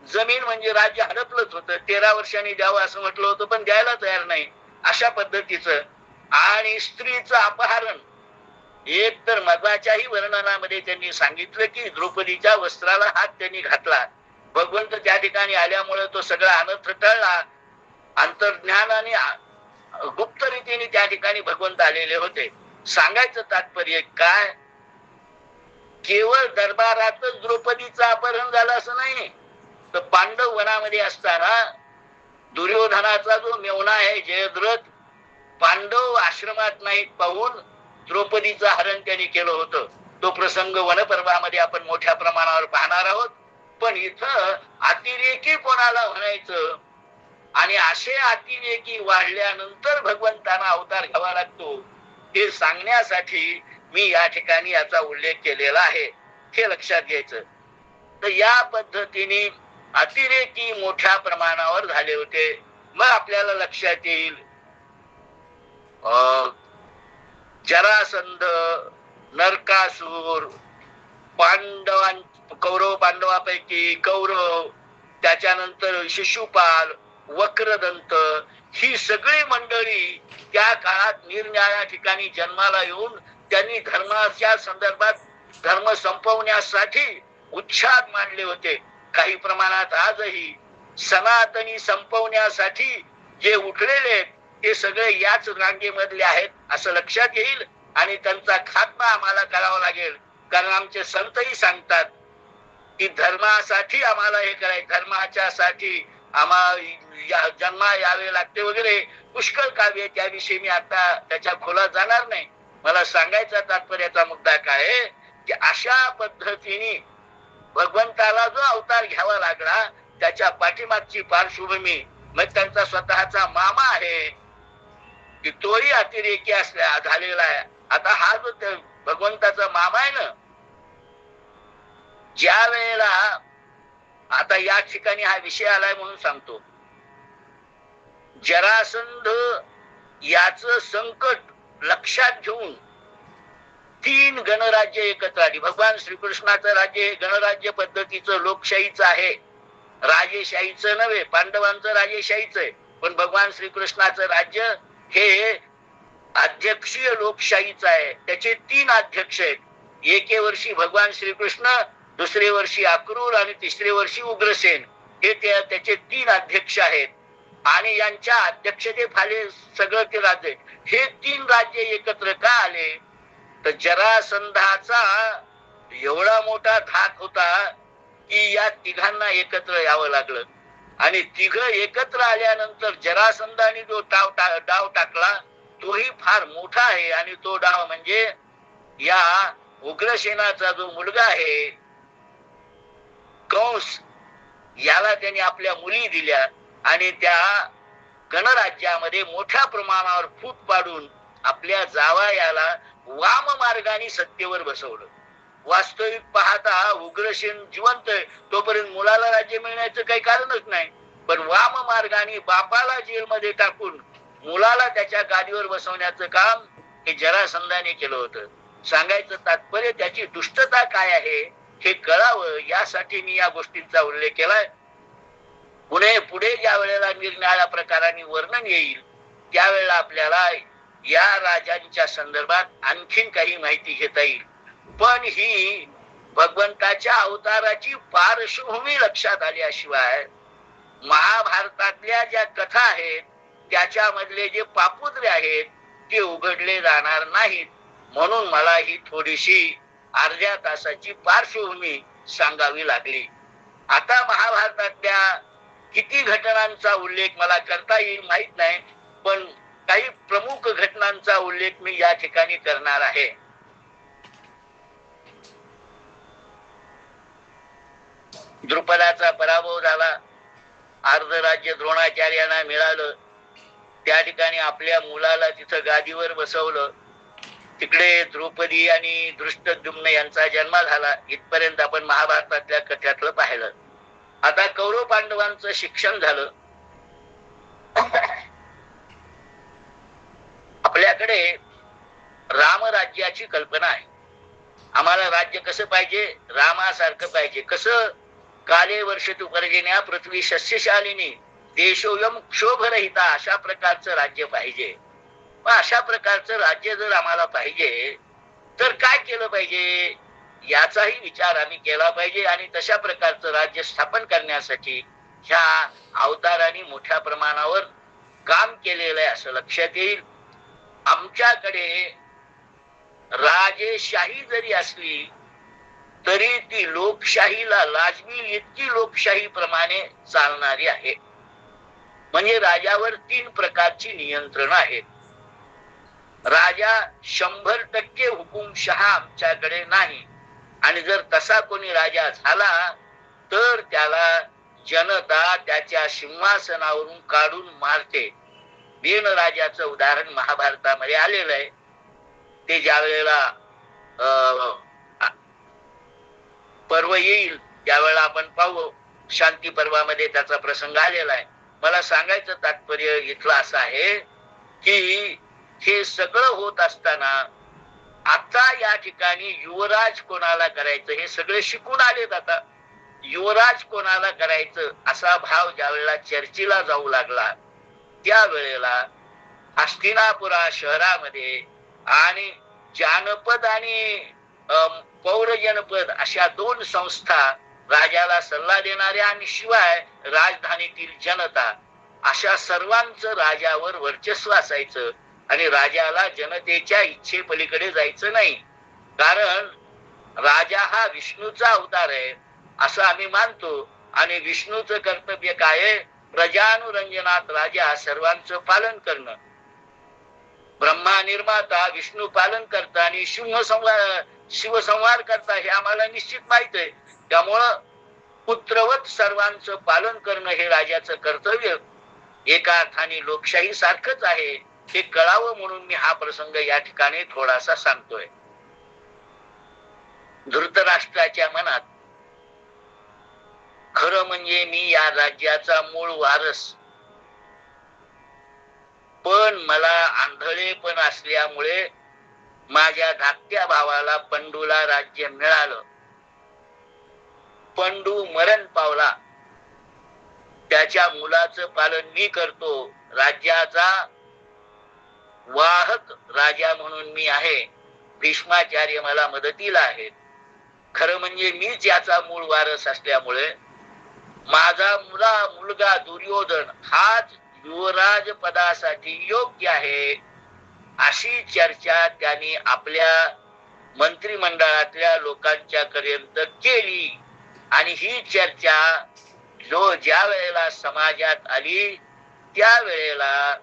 जमीन म्हणजे राज्य हडपलंच होतं. 13 वर्षांनी द्यावं असं म्हटलं होतं पण द्यायला तयार नाही अशा पद्धतीचं. आणि स्त्रीचं अपहरण, एक तर मगाच्याही वर्णनामध्ये त्यांनी सांगितलं की द्रौपदीच्या वस्त्राला हात त्यांनी घातला. भगवंत त्या ठिकाणी आल्यामुळे तो सगळा अनर्थ टळला. अंतर्ज्ञान आणि गुप्त रीतीने त्या ठिकाणी भगवंत आलेले होते. सांगायचं तात्पर्य काय, केवळ दरबारातच द्रौपदीचं अपहरण झालं असं नाही, तर पांडव वनामध्ये असताना दुर्योधनाचा जो मेवणा आहे जयद्रथ, पांडव आश्रमात नाहीत पाहून द्रौपदीचं हरण त्यांनी केलं होतं. तो प्रसंग वनपर्वामध्ये आपण मोठ्या प्रमाणावर पाहणार आहोत. पण इथं अतिरेकी कोणाला म्हणायचं आणि असे अतिरेकी वाढल्यानंतर भगवंतांना अवतार घ्यावा लागतो हे सांगण्यासाठी मी या ठिकाणी याचा उल्लेख केलेला आहे. हे लक्षात घ्यायचं. तर या पद्धतीने अतिरेकी मोठ्या प्रमाणावर झाले होते. मग आपल्याला लक्षात येईल जरासंध, नरकासूर, कौरव पांडवापैकी कौरव, त्याच्यानंतर शिशुपाल, वक्रदंत, ही सगळी मंडळी त्या काळात निरनिराळ्या ठिकाणी जन्माला येऊन त्यांनी धर्माच्या संदर्भात धर्म संपवण्यासाठी उच्छाद मांडले होते. काही प्रमाणात आजही सनातनी संपवण्यासाठी जे उठलेले ते सगळे याच रांगेमधले आहेत असं लक्षात येईल आणि त्यांचा खात्मा आम्हाला करावा लागेल. कारण आमचे संतही सांगतात की धर्मासाठी आम्हाला हे करायचं, धर्माच्या साठी आम्हाला जन्मा यावे लागते वगैरे पुष्कळ काव्य, त्याविषयी मी आता त्याच्या खोलात जाणार नाही. मला सांगायचा तात्पर्याचा मुद्दा काय आहे की अशा पद्धतीने भगवंताला जो अवतार घ्यावा लागला त्याच्या पाठीमागची पार्श्वभूमी मग त्यांचा स्वतःचा मामा आहे की तोही अतिरेकी असल्या झालेला आहे. आता हा जो भगवंताचा मामा आहे ना, ज्या वेळेला आता या ठिकाणी हा विषय आलाय म्हणून सांगतो, जरासंध याच संकट लक्षात घेऊन 3 गणराज्य एकत्र आली. भगवान श्रीकृष्णाचं राज्य हे गणराज्य पद्धतीचं लोकशाहीचं आहे, राजेशाहीचं नव्हे. पांडवांचं राजेशाहीचं आहे, पण भगवान श्रीकृष्णाचं राज्य हे अध्यक्षीय लोकशाहीचं आहे. त्याचे 3 अध्यक्ष आहेत. एके वर्षी भगवान श्रीकृष्ण, दुसरे वर्षी अक्रूर आणि तिसरे वर्षी उग्रसेन, हे त्याचे 3 अध्यक्ष आहेत. आणि यांच्या अध्यक्षतेखाली सगळं ते राज्य, हे 3 राज्य एकत्र का आले तर जरासंधाचा एवढा मोठा धाक होता की या तिघांना एकत्र यावं लागलं. आणि तिघ एकत्र आल्यानंतर जरासंधाने जो डाव टाकला तोही फार मोठा आहे. आणि तो डाव म्हणजे या उग्रसेनाचा जो मुलगा आहे कंस, याला त्यांनी आपल्या मुली दिल्या आणि त्या गणराज्यामध्ये मोठ्या प्रमाणावर फूट पाडून आपल्या जावयाला वाम मार्गाने सत्तेवर बसवलं. वास्तविक पाहता उग्रसेन जिवंत आहे तोपर्यंत मुलाला राज्य मिळण्याचं काही कारणच नाही, पण वाम मार्गाने बापाला जेलमध्ये टाकून मुलाला त्याच्या गादीवर बसवण्याचं काम हे जरासंधाने केलं होतं. सांगायचं तात्पर्य त्याची दुष्टता काय आहे हे कळावं यासाठी मी या गोष्टींचा उल्लेख केलाय. पुढे ज्या वेळेला निरनिराळ्या प्रकाराने वर्णन येईल त्यावेळेला आपल्याला या राजांच्या संदर्भात आणखीन काही माहिती घेता येईल. पण ही भगवंताच्या अवताराची पार्श्वभूमी लक्षात आल्याशिवाय महाभारतातल्या ज्या कथा आहेत त्याच्यामधले जे पापुद्रे आहेत ते उघडले जाणार नाहीत. म्हणून मला ही थोडीशी अर्ध्या तासाची पार्श्वभूमी सांगावी लागली. आता महाभारतातल्या किती घटनांचा उल्लेख मला करता येईल माहित नाही, पण काही प्रमुख घटनांचा उल्लेख मी या ठिकाणी करणार आहे. द्रुपदाचा पराभव झाला, अर्ध राज्य द्रोणाचार्यांना मिळालं. त्या ठिकाणी आपल्या मुलाला तिथं गादीवर बसवलं. तिकडे द्रौपदी आणि धृष्टद्युम्न यांचा जन्म झाला. इथपर्यंत आपण महाभारतातल्या कथ्यातलं पाहिलं. आता कौरव पांडवांचं शिक्षण झालं. आपल्याकडे रामराज्याची कल्पना आहे. आम्हाला राज्य कसं पाहिजे, रामासारखं पाहिजे. कसं, काले वर्षतु पर्जन्या पृथ्वी सस्यशालिनी देशोयम क्षोभरहिता, अशा प्रकारचं राज्य पाहिजे. मग अशा प्रकारचं राज्य जर आम्हाला पाहिजे तर काय केलं पाहिजे याचाही विचार आम्ही केला पाहिजे. आणि तशा प्रकारचं राज्य स्थापन करण्यासाठी ह्या अवतारांनी मोठ्या प्रमाणावर काम केलेलं आहे असं लक्षात येईल. आमच्याकडे राजेशाही जरी असली तरी ती लोकशाहीला लाजवी इतकी लोकशाही प्रमाणे चालणारी आहे. म्हणजे राजावर 3 प्रकारची नियंत्रण आहेत. राजा 100% हुकुमशहा आमच्याकडे नाही. आणि जर तसा कोणी राजा झाला तर त्याला जनता त्याच्या सिंहासनावरून काढून मारते. बिन राजाचं उदाहरण महाभारतामध्ये आलेलं आहे. ते ज्या वेळेला पर्व येईल त्यावेळेला आपण पाहू. शांती पर्वामध्ये त्याचा प्रसंग आलेला आहे. मला सांगायचं तात्पर्य इथलं असं आहे की हे सगळं होत असताना आता या ठिकाणी युवराज कोणाला करायचं हे सगळे शिकून आलेत. आता युवराज कोणाला करायचं असा भाव ज्या वेळेला चर्चेला जाऊ लागला त्यावेळेला हस्तिनापुरा शहरामध्ये आणि जानपद आणि पौर जनपद अशा 2 संस्था राजाला सल्ला देणाऱ्या आणि शिवाय राजधानीतील जनता अशा सर्वांचं राजावर वर्चस्व असायचं आणि राजाला जनतेच्या इच्छेपलीकडे जायचं नाही. कारण राजा हा विष्णूचा अवतार आहे असं आम्ही मानतो आणि विष्णूचं कर्तव्य काय आहे? प्रजानुरंजनात राजा सर्वांचं पालन करणं. ब्रह्मा निर्माता, विष्णू पालन करता आणि शिवसंहार करता हे आम्हाला निश्चित माहित आहे. त्यामुळं पुत्रवत सर्वांचं पालन करणं हे राजाचं कर्तव्य एका अर्थाने लोकशाही सारखंच आहे. हे कळावं म्हणून मी हा प्रसंग या ठिकाणी थोडासा सांगतोय. धृतराष्ट्राच्या मनात खरं म्हणजे मी या राज्याचा मूळ वारस, पण मला आंधळेपण असल्यामुळे माझ्या धाकट्या भावाला पंडूला राज्य मिळालं. पंडू मरण पावला. त्याच्या मुलाचं पालन मी करतो. राज्याचा वाहक राजा म्हणून मी आहे. भीष्माचार्य मला मदतीला आहेत. खरं म्हणजे मीच याचा मूळ वारस असल्यामुळे माझा मुलगा दुर्योधन हाच युवराज पदासाठी योग्य आहे अशी चर्चा त्यांनी आपल्या मंत्रिमंडळातल्या लोकांच्या पर्यंत केली. आणि ही चर्चा ज्या वेळेला समाजात आली त्यावेळेला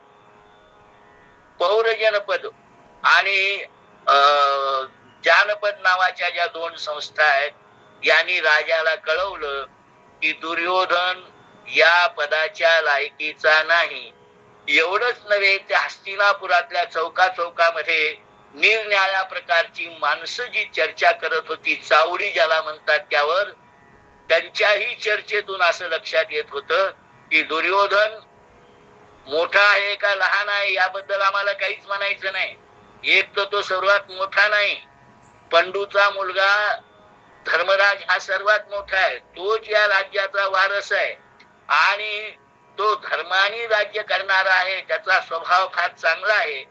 पौरजनपद आणि जानपद नावाच्या ज्या दोन संस्था आहेत यांनी राजाला कळवलं की दुर्योधन या पदाच्या लायकीचा नाही. एवढंच नव्हे, त्या हस्तिनापुरातल्या चौकामध्ये निरनिराळ्या प्रकारची माणसं जी चर्चा करत होती, चावडी ज्याला म्हणतात, त्यावर त्यांच्याही चर्चेतून असं लक्षात येत होतं की दुर्योधन मोठा आहे का लहान आहे याबद्दल आम्हाला काहीच म्हणायचं नाही. एक तर तो सर्वात मोठा नाही, पंडूचा मुलगा धर्मराज हा सर्वात मोठा आहे, तोच या राज्याचा वारस आहे आणि तो धर्माने राज्य करणारा आहे. त्याचा स्वभाव फार चांगला आहे.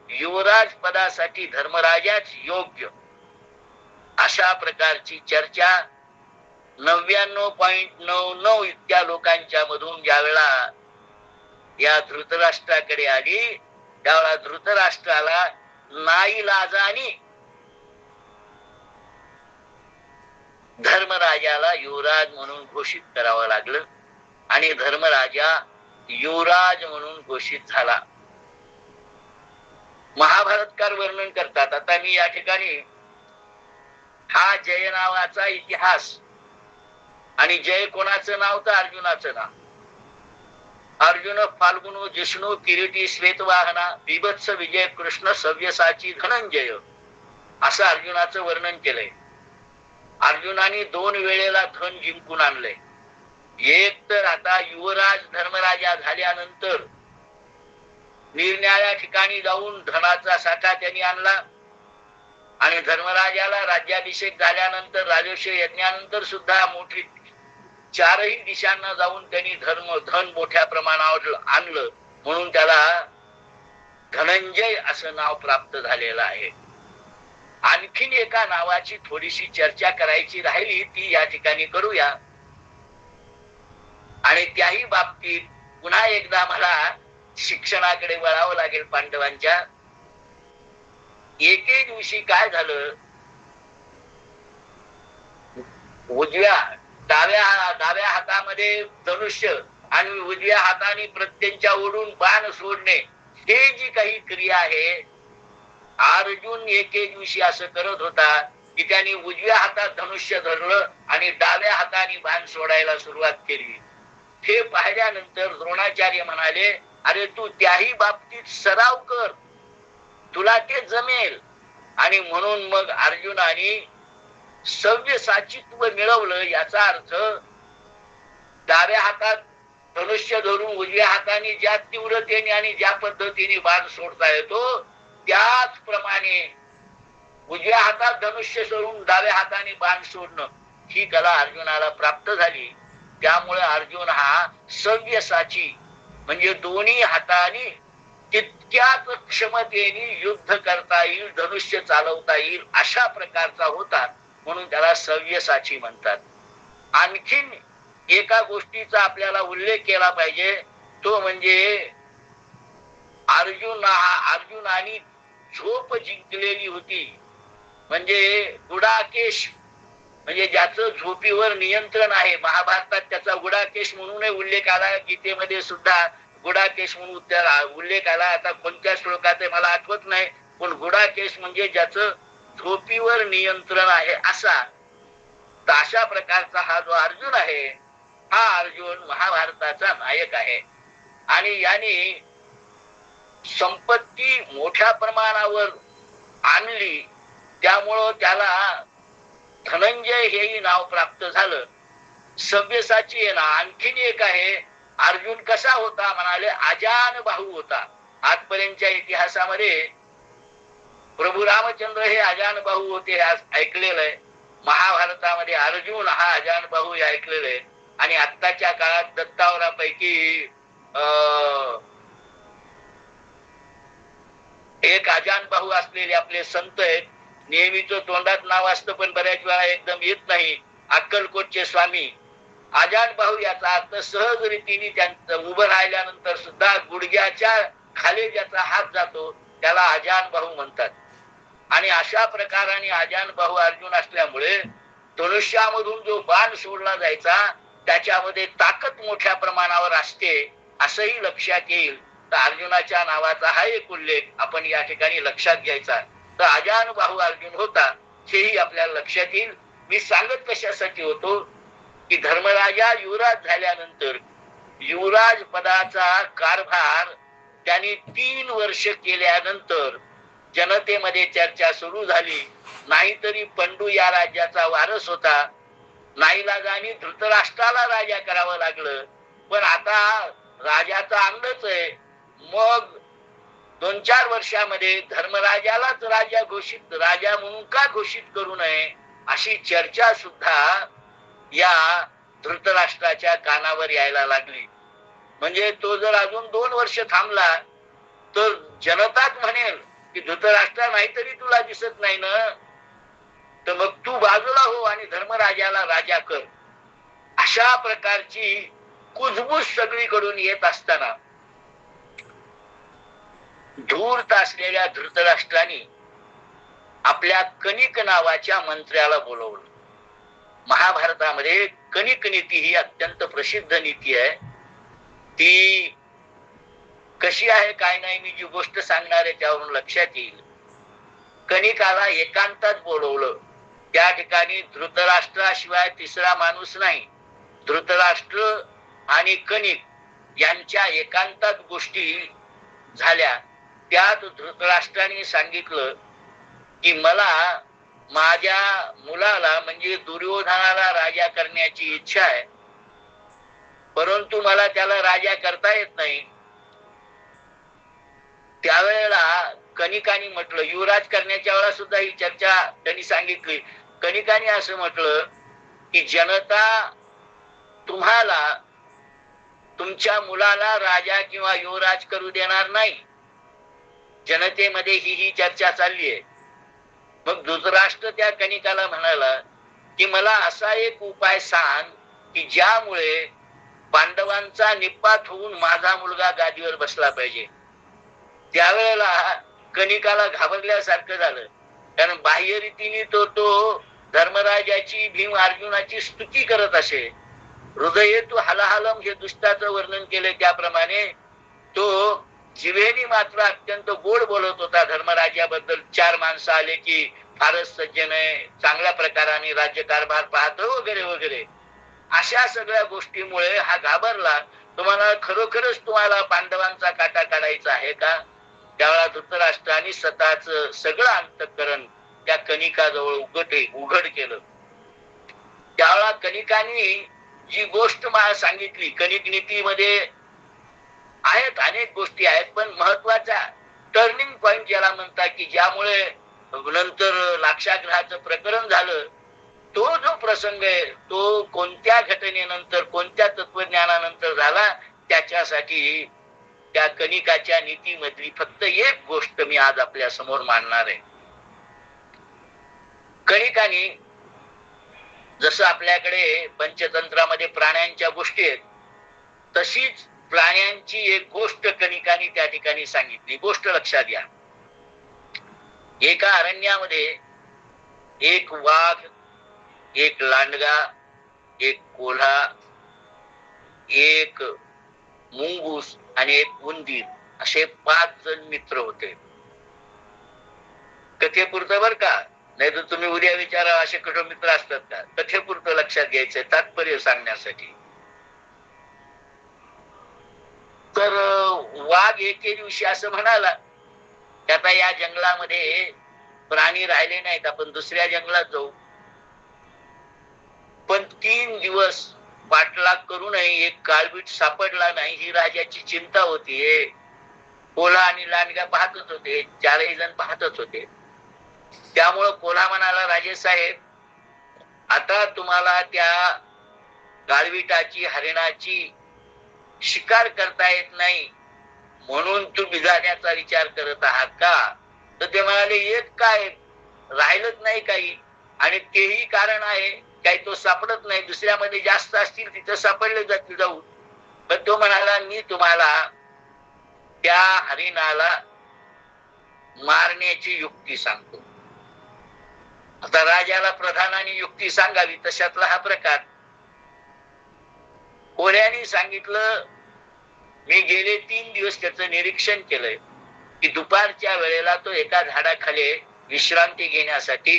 युवराज पदासाठी धर्मराजाच योग्य. अशा प्रकारची चर्चा 99.99 इतक्या लोकांच्या मधून ज्यावेळा या धृतराष्ट्राकडे आली त्यावेळा धृतराष्ट्राला नाईलाजाने धर्मराजाला युवराज म्हणून घोषित करावं लागलं आणि धर्मराजा युवराज म्हणून घोषित झाला. महाभारतकार वर्णन करतात. आता मी या ठिकाणी हा जय नावाचा इतिहास, आणि जय कोणाचं नाव? तर अर्जुनाचं नाव. अर्जुन फाल्गुनो जिष्णू किरीटी श्वेतवाहना बिभत्स विजय कृष्ण सव्यसाची धनंजय असं अर्जुनाचं वर्णन केलंय. अर्जुनाने 2 वेळेला धन जिंकून आणलंय. एक तर आता युवराज धर्मराजा झाल्यानंतर निरनिराळ्या ठिकाणी जाऊन धनाचा साठा त्यांनी आणला आणि धर्मराजाला राज्याभिषेक झाल्यानंतर राजर्षी यज्ञानंतर सुद्धा मोठी 4ही दिशांना जाऊन त्यांनी धन मोठ्या प्रमाणावर आणलं म्हणून त्याला धनंजय असं नाव प्राप्त झालेलं आहे. आणखीन एका नावाची थोडीशी चर्चा करायची राहिली, ती या ठिकाणी करूया. आणि त्याही बाबतीत पुन्हा एकदा मला शिक्षणाकडे वळावं लागेल पांडवांच्या. एके दिवशी काय झालं, डाव्या हातामध्ये धनुष्य आणि उजव्या हाताने प्रत्यंच्या ओढून बाण सोडणे, हे जी काही क्रिया आहे, अर्जुन एके दिवशी असं करत होता की त्यांनी उजव्या हातात धनुष्य धरलं आणि डाव्या हाताने बाण सोडायला सुरुवात केली. हे पाहिल्यानंतर द्रोणाचार्य म्हणाले, अरे तू त्याही बाबतीत सराव कर, तुला ते जमेल. आणि म्हणून मग अर्जुनाने सव्यसाचित्व मिळवलं. याचा अर्थ डाव्या हातात धनुष्य धरून उजव्या हाताने ज्या तीव्रतेने आणि ज्या पद्धतीने बाण सोडता येतो त्याचप्रमाणे उजव्या हातात धनुष्य सोडून डाव्या हाताने बाण सोडणं ही कला अर्जुनाला प्राप्त झाली. त्यामुळे अर्जुन हा सव्यसाची म्हणजे दोन्ही हाताने तितक्याच क्षमतेने युद्ध करता येईल, धनुष्य चालवता येईल अशा प्रकारचा होता, म्हणून त्याला सव्यसाची म्हणतात. आणखीन एका गोष्टीचा आपल्याला उल्लेख केला पाहिजे. तो म्हणजे अर्जुनाने झोप जिंकलेली होती. म्हणजे गुडाकेश, म्हणजे ज्याचं झोपीवर नियंत्रण आहे. महाभारतात त्याचा गुडाकेश म्हणूनही उल्लेख आला. गीतेमध्ये सुद्धा गुडाकेश म्हणून उल्लेख आला. आता कोणत्या श्लोकात आहे मला आठवत नाही, पण गुडाकेश म्हणजे ज्याचं झोपीवर नियंत्रण आहे असा. तर अशा प्रकारचा हा जो अर्जुन आहे, हा अर्जुन महाभारताचा नायक आहे. आणि याने संपत्ती मोठ्या प्रमाणावर आणली, त्यामुळं त्याला धनंजय हेही नाव प्राप्त झालं. सव्यसाची आहे ना. आणखीन एक आहे, अर्जुन कसा होता म्हणाले, अजान बाहू होता. आजपर्यंतच्या इतिहासामध्ये प्रभू रामचंद्र हे अजान बाहू होते हे ऐकलेलं आहे. महाभारतामध्ये अर्जुन हा अजान बाहू हे ऐकलेलं आहे. आणि आत्ताच्या काळात दत्तावरापैकी एक अजान बाहू असलेले आपले संत आहेत. नेहमीच तोंडात नाव असतं पण बऱ्याच वेळा एकदम येत नाही. अक्कलकोटचे स्वामी अजान बाहू याचा अर्थ सहज रीतीने त्यांचं उभं राहिल्यानंतर सुद्धा गुडघ्याच्या खाली ज्याचा हात जातो त्याला अजान बाहू म्हणतात. आणि अशा प्रकाराने अजान बाहू अर्जुन असल्यामुळे धनुष्यामधून जो बाण सोडला जायचा त्याच्यामध्ये ताकद मोठ्या प्रमाणावर असते असंही लक्षात येईल. तर अर्जुनाच्या नावाचा हा एक उल्लेख आपण या ठिकाणी लक्षात घ्यायचा. तर अजान बाहू अर्जुन होता हेही आपल्याला लक्षात येईल. मी सांगत कशासाठी होतो की धर्मराजा युवराज झाल्यानंतर युवराज पदाचा कारभार त्यांनी 3 वर्ष केल्यानंतर जनतेमध्ये चर्चा सुरू झाली. नाहीतरी पंडू या राज्याचा वारस होता. नाईलाजाने धृतराष्ट्राला राजा करावं लागलं. पण आता राजाचा अंगच आहे. मग 2-4 वर्षामध्ये धर्मराजालाच राजा म्हणून का घोषित करू नये अशी चर्चा सुद्धा या धृतराष्ट्राच्या कानावर यायला लागली. म्हणजे तो जर अजून 2 वर्ष थांबला तर जनताच म्हणेल की धृतराष्ट्र नाहीतरी तुला दिसत नाही ना, तर मग तू बाजूला हो आणि धर्मराजाला राजा कर. अशा प्रकारची कुजबूज सगळीकडून येत असताना धूर्त असलेल्या धृतराष्ट्राने आपल्या कणिक नावाच्या मंत्र्याला बोलवलं. महाभारतामध्ये कणिक नीती ही अत्यंत प्रसिद्ध नीती आहे. ती कशी आहे काय नाही मी जी गोष्ट सांगणार आहे त्यावरून लक्षात येईल. कणिकाला एकांतात बोलवलं. त्या ठिकाणी धृतराष्ट्राशिवाय तिसरा माणूस नाही. धृतराष्ट्र आणि कणिक यांच्या एकांतात गोष्टी झाल्या. त्यात धृतराष्ट्राने सांगितलं की मला माझ्या मुलाला म्हणजे दुर्योधनाला राजा करण्याची इच्छा आहे, परंतु मला त्याला राजा करता येत नाही. त्यावेळेला कणिकाने म्हटलं, युवराज करण्याच्या वेळा सुद्धा ही चर्चा त्यांनी सांगितली. कणिकाने असं म्हटलं की जनता तुम्हाला तुमच्या मुलाला राजा किंवा युवराज करू देणार नाही. जनतेमध्ये ही चर्चा चालली आहे. मग धृतराष्ट्र त्या कणिकाला म्हणाला की मला असा एक उपाय सांग की ज्यामुळे पांडवांचा निपात होऊन माझा मुलगा गादीवर बसला पाहिजे. त्यावेळेला कणिकाला घाबरल्यासारखं झालं. कारण बाह्य रीतीने तो धर्मराजाची भीम अर्जुनाची स्तुती करत असे. हृदये तू हलहलम हे दुष्टाचं वर्णन केले त्याप्रमाणे तो जिभेने मात्र अत्यंत गोड बोलत होता धर्मराजाबद्दल. 4 माणसं आले की फारच सज्जन आहे, चांगल्या प्रकाराने राज्यकारभार पाहतो वगैरे वगैरे. अशा सगळ्या गोष्टीमुळे हा घाबरला. तुम्हाला पांडवांचा काटा काढायचा आहे का? त्यावेळा धृतराष्ट्राने स्वतःच सगळं अंतःकरण त्या कणिकाजवळ उघड केलं. त्यावेळा कणिकाने जी गोष्ट मला सांगितली, कणिक नीतीमध्ये आहेत अनेक गोष्टी आहेत, पण महत्वाचा टर्निंग पॉइंट ज्याला म्हणतात की ज्यामुळे नंतर लाक्षागृहाचं प्रकरण झालं, तो जो प्रसंग आहे तो कोणत्या घटनेनंतर कोणत्या तत्वज्ञानानंतर झाला त्याच्यासाठी त्या कणिकाच्या नीतीमधली फक्त एक गोष्ट मी आज आपल्या समोर मांडणार आहे. कणिकाने जसं आपल्याकडे पंचतंत्रामध्ये प्राण्यांच्या गोष्टी आहेत तशीच प्राण्यांची एक गोष्ट कणिकानी त्या ठिकाणी सांगितली. गोष्ट लक्षात घ्या. एका अरण्यामध्ये एक वाघ, एक लांडगा, एक कोल्हा, एक मुंगूस आणि एक उंदीर असे 5 जण मित्र होते. कथेपुरतं बर का, नाही तर तुम्ही उद्या विचारा असे कुठे मित्र असतात का. कथेपुरतं लक्षात घ्यायचंय, तात्पर्य सांगण्यासाठी. तर वाघ एके दिवशी असं म्हणाला की आता या जंगलामध्ये प्राणी राहिले नाहीत, आपण दुसऱ्या जंगलात जाऊ. पण 3 दिवस पाठलाग करूनही एक काळवीट सापडला नाही, ही राजाची चिंता होती. कोल्हा आणि लांडगा पाहतच होते, 4ही जण पाहतच होते. त्यामुळं कोल्हा म्हणाला, राजेसाहेब आता तुम्हाला त्या काळविटाची, हरिणाची शिकार करता येत नाही म्हणून तुम्ही जाण्याचा विचार करत आहात का. तर ते म्हणाले, एक काय राहिलंच नाही काही, आणि तेही कारण आहे काही तो सापडत नाही, दुसऱ्यामध्ये जास्त असतील तिथं सापडले जातील जाऊ. पण तो म्हणाला, मी तुम्हाला त्या हरिणाला मारण्याची युक्ती सांगतो. आता राजाला प्रधानाने युक्ती सांगावी, तशातला हा प्रकार. कोल्ह्याने सांगितलं, मी गेले 3 दिवस त्याचं निरीक्षण केलंय की दुपारच्या वेळेला तो एका झाडाखाली विश्रांती घेण्यासाठी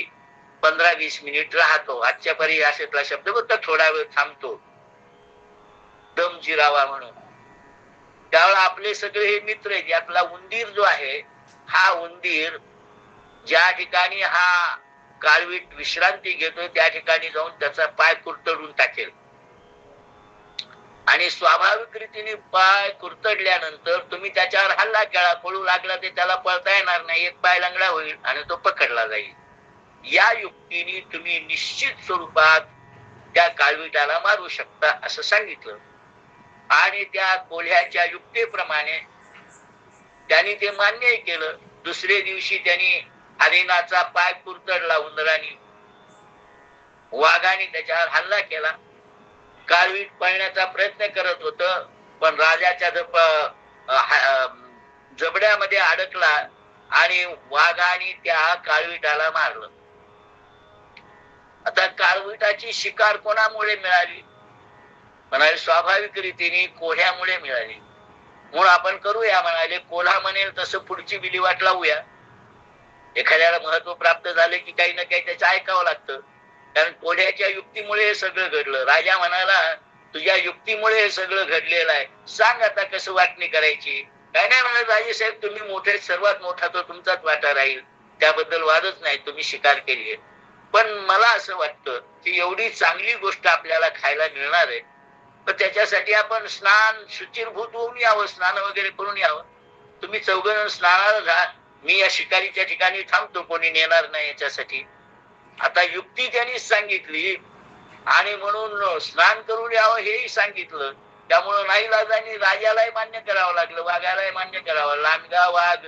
15-20 मिनिट राहतो. आजच्या परिभाषेतला शब्द फक्त थोडा वेळ थांबतो, दम जिरावा म्हणून. त्यावेळेला आपले सगळे हे मित्र आहेत, यातला उंदीर जो आहे, हा उंदीर ज्या ठिकाणी हा काळवीट विश्रांती घेतो त्या ठिकाणी जाऊन त्याचा पाय कुरतडून टाकेल. आणि स्वाभाविक रीतीने पाय कुरतडल्यानंतर तुम्ही त्याच्यावर हल्ला केला, पळू लागला ते त्याला पळता येणार नाही, एक पाय लंगडा होईल आणि तो पकडला जाईल. या युक्तीने तुम्ही निश्चित स्वरूपात त्या काळविटाला मारू शकता असं सांगितलं. आणि त्या कोल्ह्याच्या युक्तीप्रमाणे त्यांनी ते मान्यही केलं. दुसरे दिवशी त्यांनी हरिणाचा पाय कुरतडला उंदराने, वाघाने त्याच्यावर हल्ला केला. काळवीट पळण्याचा प्रयत्न करत होत, पण राजाच्या जबड्यामध्ये अडकला आणि वाघाने त्या काळविटाला मारलं. आता काळविटाची शिकार कोणामुळे मिळाली म्हणाले, स्वाभाविक रीतीने कोल्ह्यामुळे मिळाली. म्हणून आपण करूया म्हणाले. कोल्हा म्हणेल तसं पुढची विल्हेवाट लावूया. एखाद्याला महत्व प्राप्त झाले की काही ना काही त्याचं ऐकावं लागतं. कारण कोल्ह्याच्या युक्तीमुळे हे सगळं घडलं. राजा म्हणाला, तुझ्या युक्तीमुळे हे सगळं घडलेलं आहे, सांग आता कसं वाटणी करायची. काय नाही म्हणाले, राजेसाहेब तुम्ही मोठे, सर्वात मोठा तो तुमचाच वाटा राहील, त्याबद्दल वादच नाही, तुम्ही शिकार केली आहे. पण मला असं वाटतं की एवढी चांगली गोष्ट आपल्याला खायला मिळणार आहे, तर त्याच्यासाठी आपण स्नान शुचिरभूत होऊन यावं, स्नान वगैरे करून यावं. तुम्ही 4 जण स्नानाला जा, मी या शिकारीच्या ठिकाणी थांबतो, कोणी नेणार नाही याच्यासाठी. आता युक्ती त्यांनीच सांगितली आणि म्हणून स्नान करून यावं हेही सांगितलं. त्यामुळं नाईलाजाने राजालाही मान्य करावं लागलं, वाघालाही मान्य करावं. लांडगा, वाघ,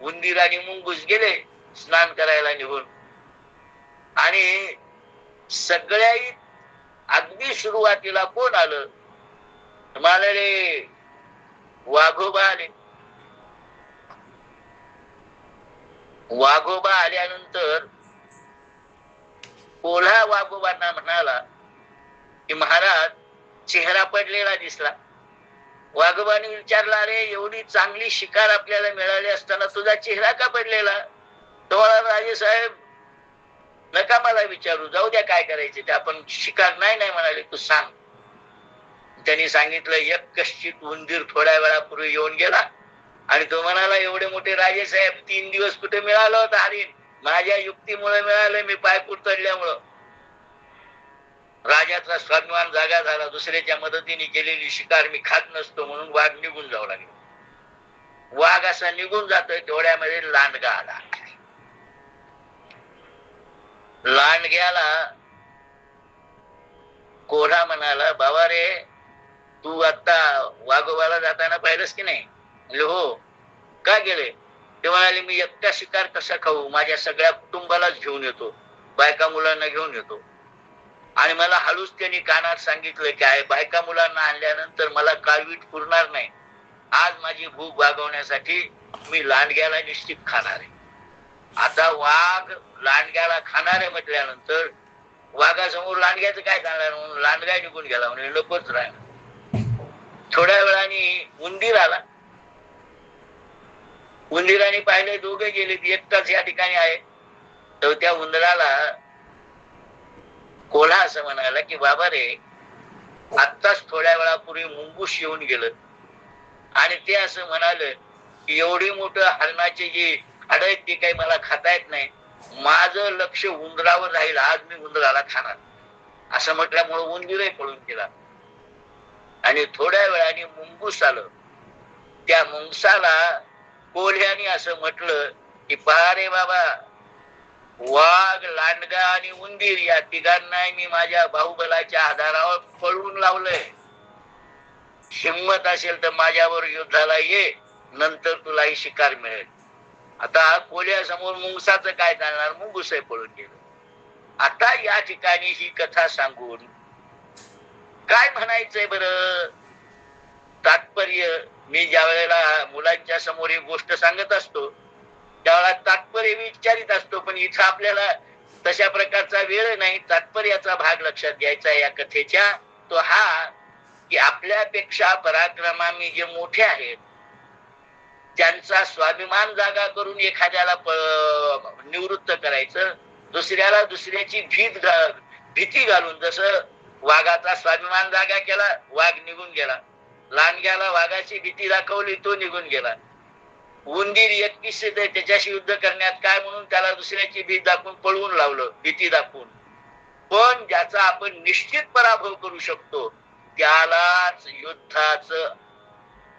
उंदीर आणि मुंगूस गेले स्नान करायला निघून. आणि सगळ्याही अगदी सुरुवातीला कोण आलं तुम्हाला रे, वाघोबा आले. वाघोबा आल्यानंतर कोल्हा वाघोबांना म्हणाला की महाराज, चेहरा पडलेला दिसला. वाघोबाने विचारला, अरे एवढी चांगली शिकार आपल्याला मिळाली असताना तुझा चेहरा का पडलेला. तो म्हणाला, राजेसाहेब नका मला विचारू, जाऊ द्या काय करायचे ते, आपण शिकार नाही म्हणाले, तू सांग. त्यांनी सांगितलं, एक कश्चित उंदीर थोड्या वेळापूर्वी येऊन गेला आणि तो म्हणाला, एवढे मोठे राजेसाहेब 3 दिवस कुठे मिळालं होतं हरिण, माझ्या युक्तीमुळे मिळालं, मी पाय कुरतडल्यामुळं. राजाचा स्वाभिमान जागा झाला. दुसऱ्याच्या मदतीने केलेली शिकार मी खात नसतो म्हणून वाघ निघून जाऊ लागला. वाघ असा निघून जातोय तेवढ्यामध्ये लांडगा आला. लांडग्याला कोल्हा म्हणाला, बाबा रे, तू आता वाघोबाला जाताना पाहिलंस की नाही. म्हणजे हो. का गेले. ते म्हणाले, मी एकटा शिकार कसा खाऊ, माझ्या सगळ्या कुटुंबालाच घेऊन येतो, बायका मुलांना घेऊन येतो. आणि मला हळूच त्यांनी कानात सांगितलं की आहे बायका मुलांना आणल्यानंतर मला काळवीट पुरणार नाही. आज माझी भूक भागवण्यासाठी मी लांडग्याला निश्चित खाणार आहे. आता वाघ लांडग्याला खाणार आहे म्हटल्यानंतर वाघासमोर लांडग्याचं काय करणार म्हणून लांडगा निघून गेला, म्हणजे नकोच राहिला. थोड्या वेळाने उंदीर आला. उंदीराने पाहिले दोघे गेले, एकटाच या ठिकाणी आहे. तर त्या उंदराला कोल्हा असं म्हणाला की बाबा रे, आत्ताच थोड्या वेळापूर्वी मुंगूस येऊन गेलं आणि ते असं म्हणाले की एवढी मोठं हरणाचे जे हाड आहेत ते काही मला खाता येत नाही, माझं लक्ष उंदरावर राहील, आज मी उंदराला खाणार. असं म्हटल्यामुळे उंदीरही पळून गेला. आणि थोड्या वेळाने मुंगूस आलं. त्या मुंगसाला कोल्ह्याने असं म्हटलं की पहा रे बाबा, वाघ, लांडगा आणि उंदीर या तिघांना मी माझ्या बाहुबलाच्या आधारावर पळवून लावलंय. हिम्मत असेल तर माझ्यावर युद्धाला ये, नंतर तुलाही शिकार मिळेल. आता कोल्ह्यासमोर मुंगसाचं काय जाणार, मुंगूसही पळून गेलं. आता या ठिकाणी ही कथा सांगून काय म्हणायचंय बरं? तात्पर्य मी ज्या वेळेला मुलांच्या समोर ही गोष्ट सांगत असतो त्यावेळेला तात्पर्य विचारित असतो, पण इथं आपल्याला तशा प्रकारचा वेळ नाही. तात्पर्याचा भाग लक्षात घ्यायचा या कथेच्या तो हा की आपल्यापेक्षा पराक्रमाने जे मोठे आहेत त्यांचा स्वाभिमान जागा करून एखाद्याला निवृत्त करायचं, दुसऱ्याला दुसऱ्याची भीती घालून. जसं वाघाचा स्वाभिमान जागा केला, वाघ निघून गेला. लांडग्याला वाघाची भीती दाखवली, तो निघून गेला. उंदीर एकटीस त्याच्याशी युद्ध करण्यात काय म्हणून त्याला दुसऱ्याची भीती दाखवून पळवून लावलं, भीती दाखवून. पण ज्याचा आपण निश्चित पराभव करू शकतो त्यालाच युद्धाचं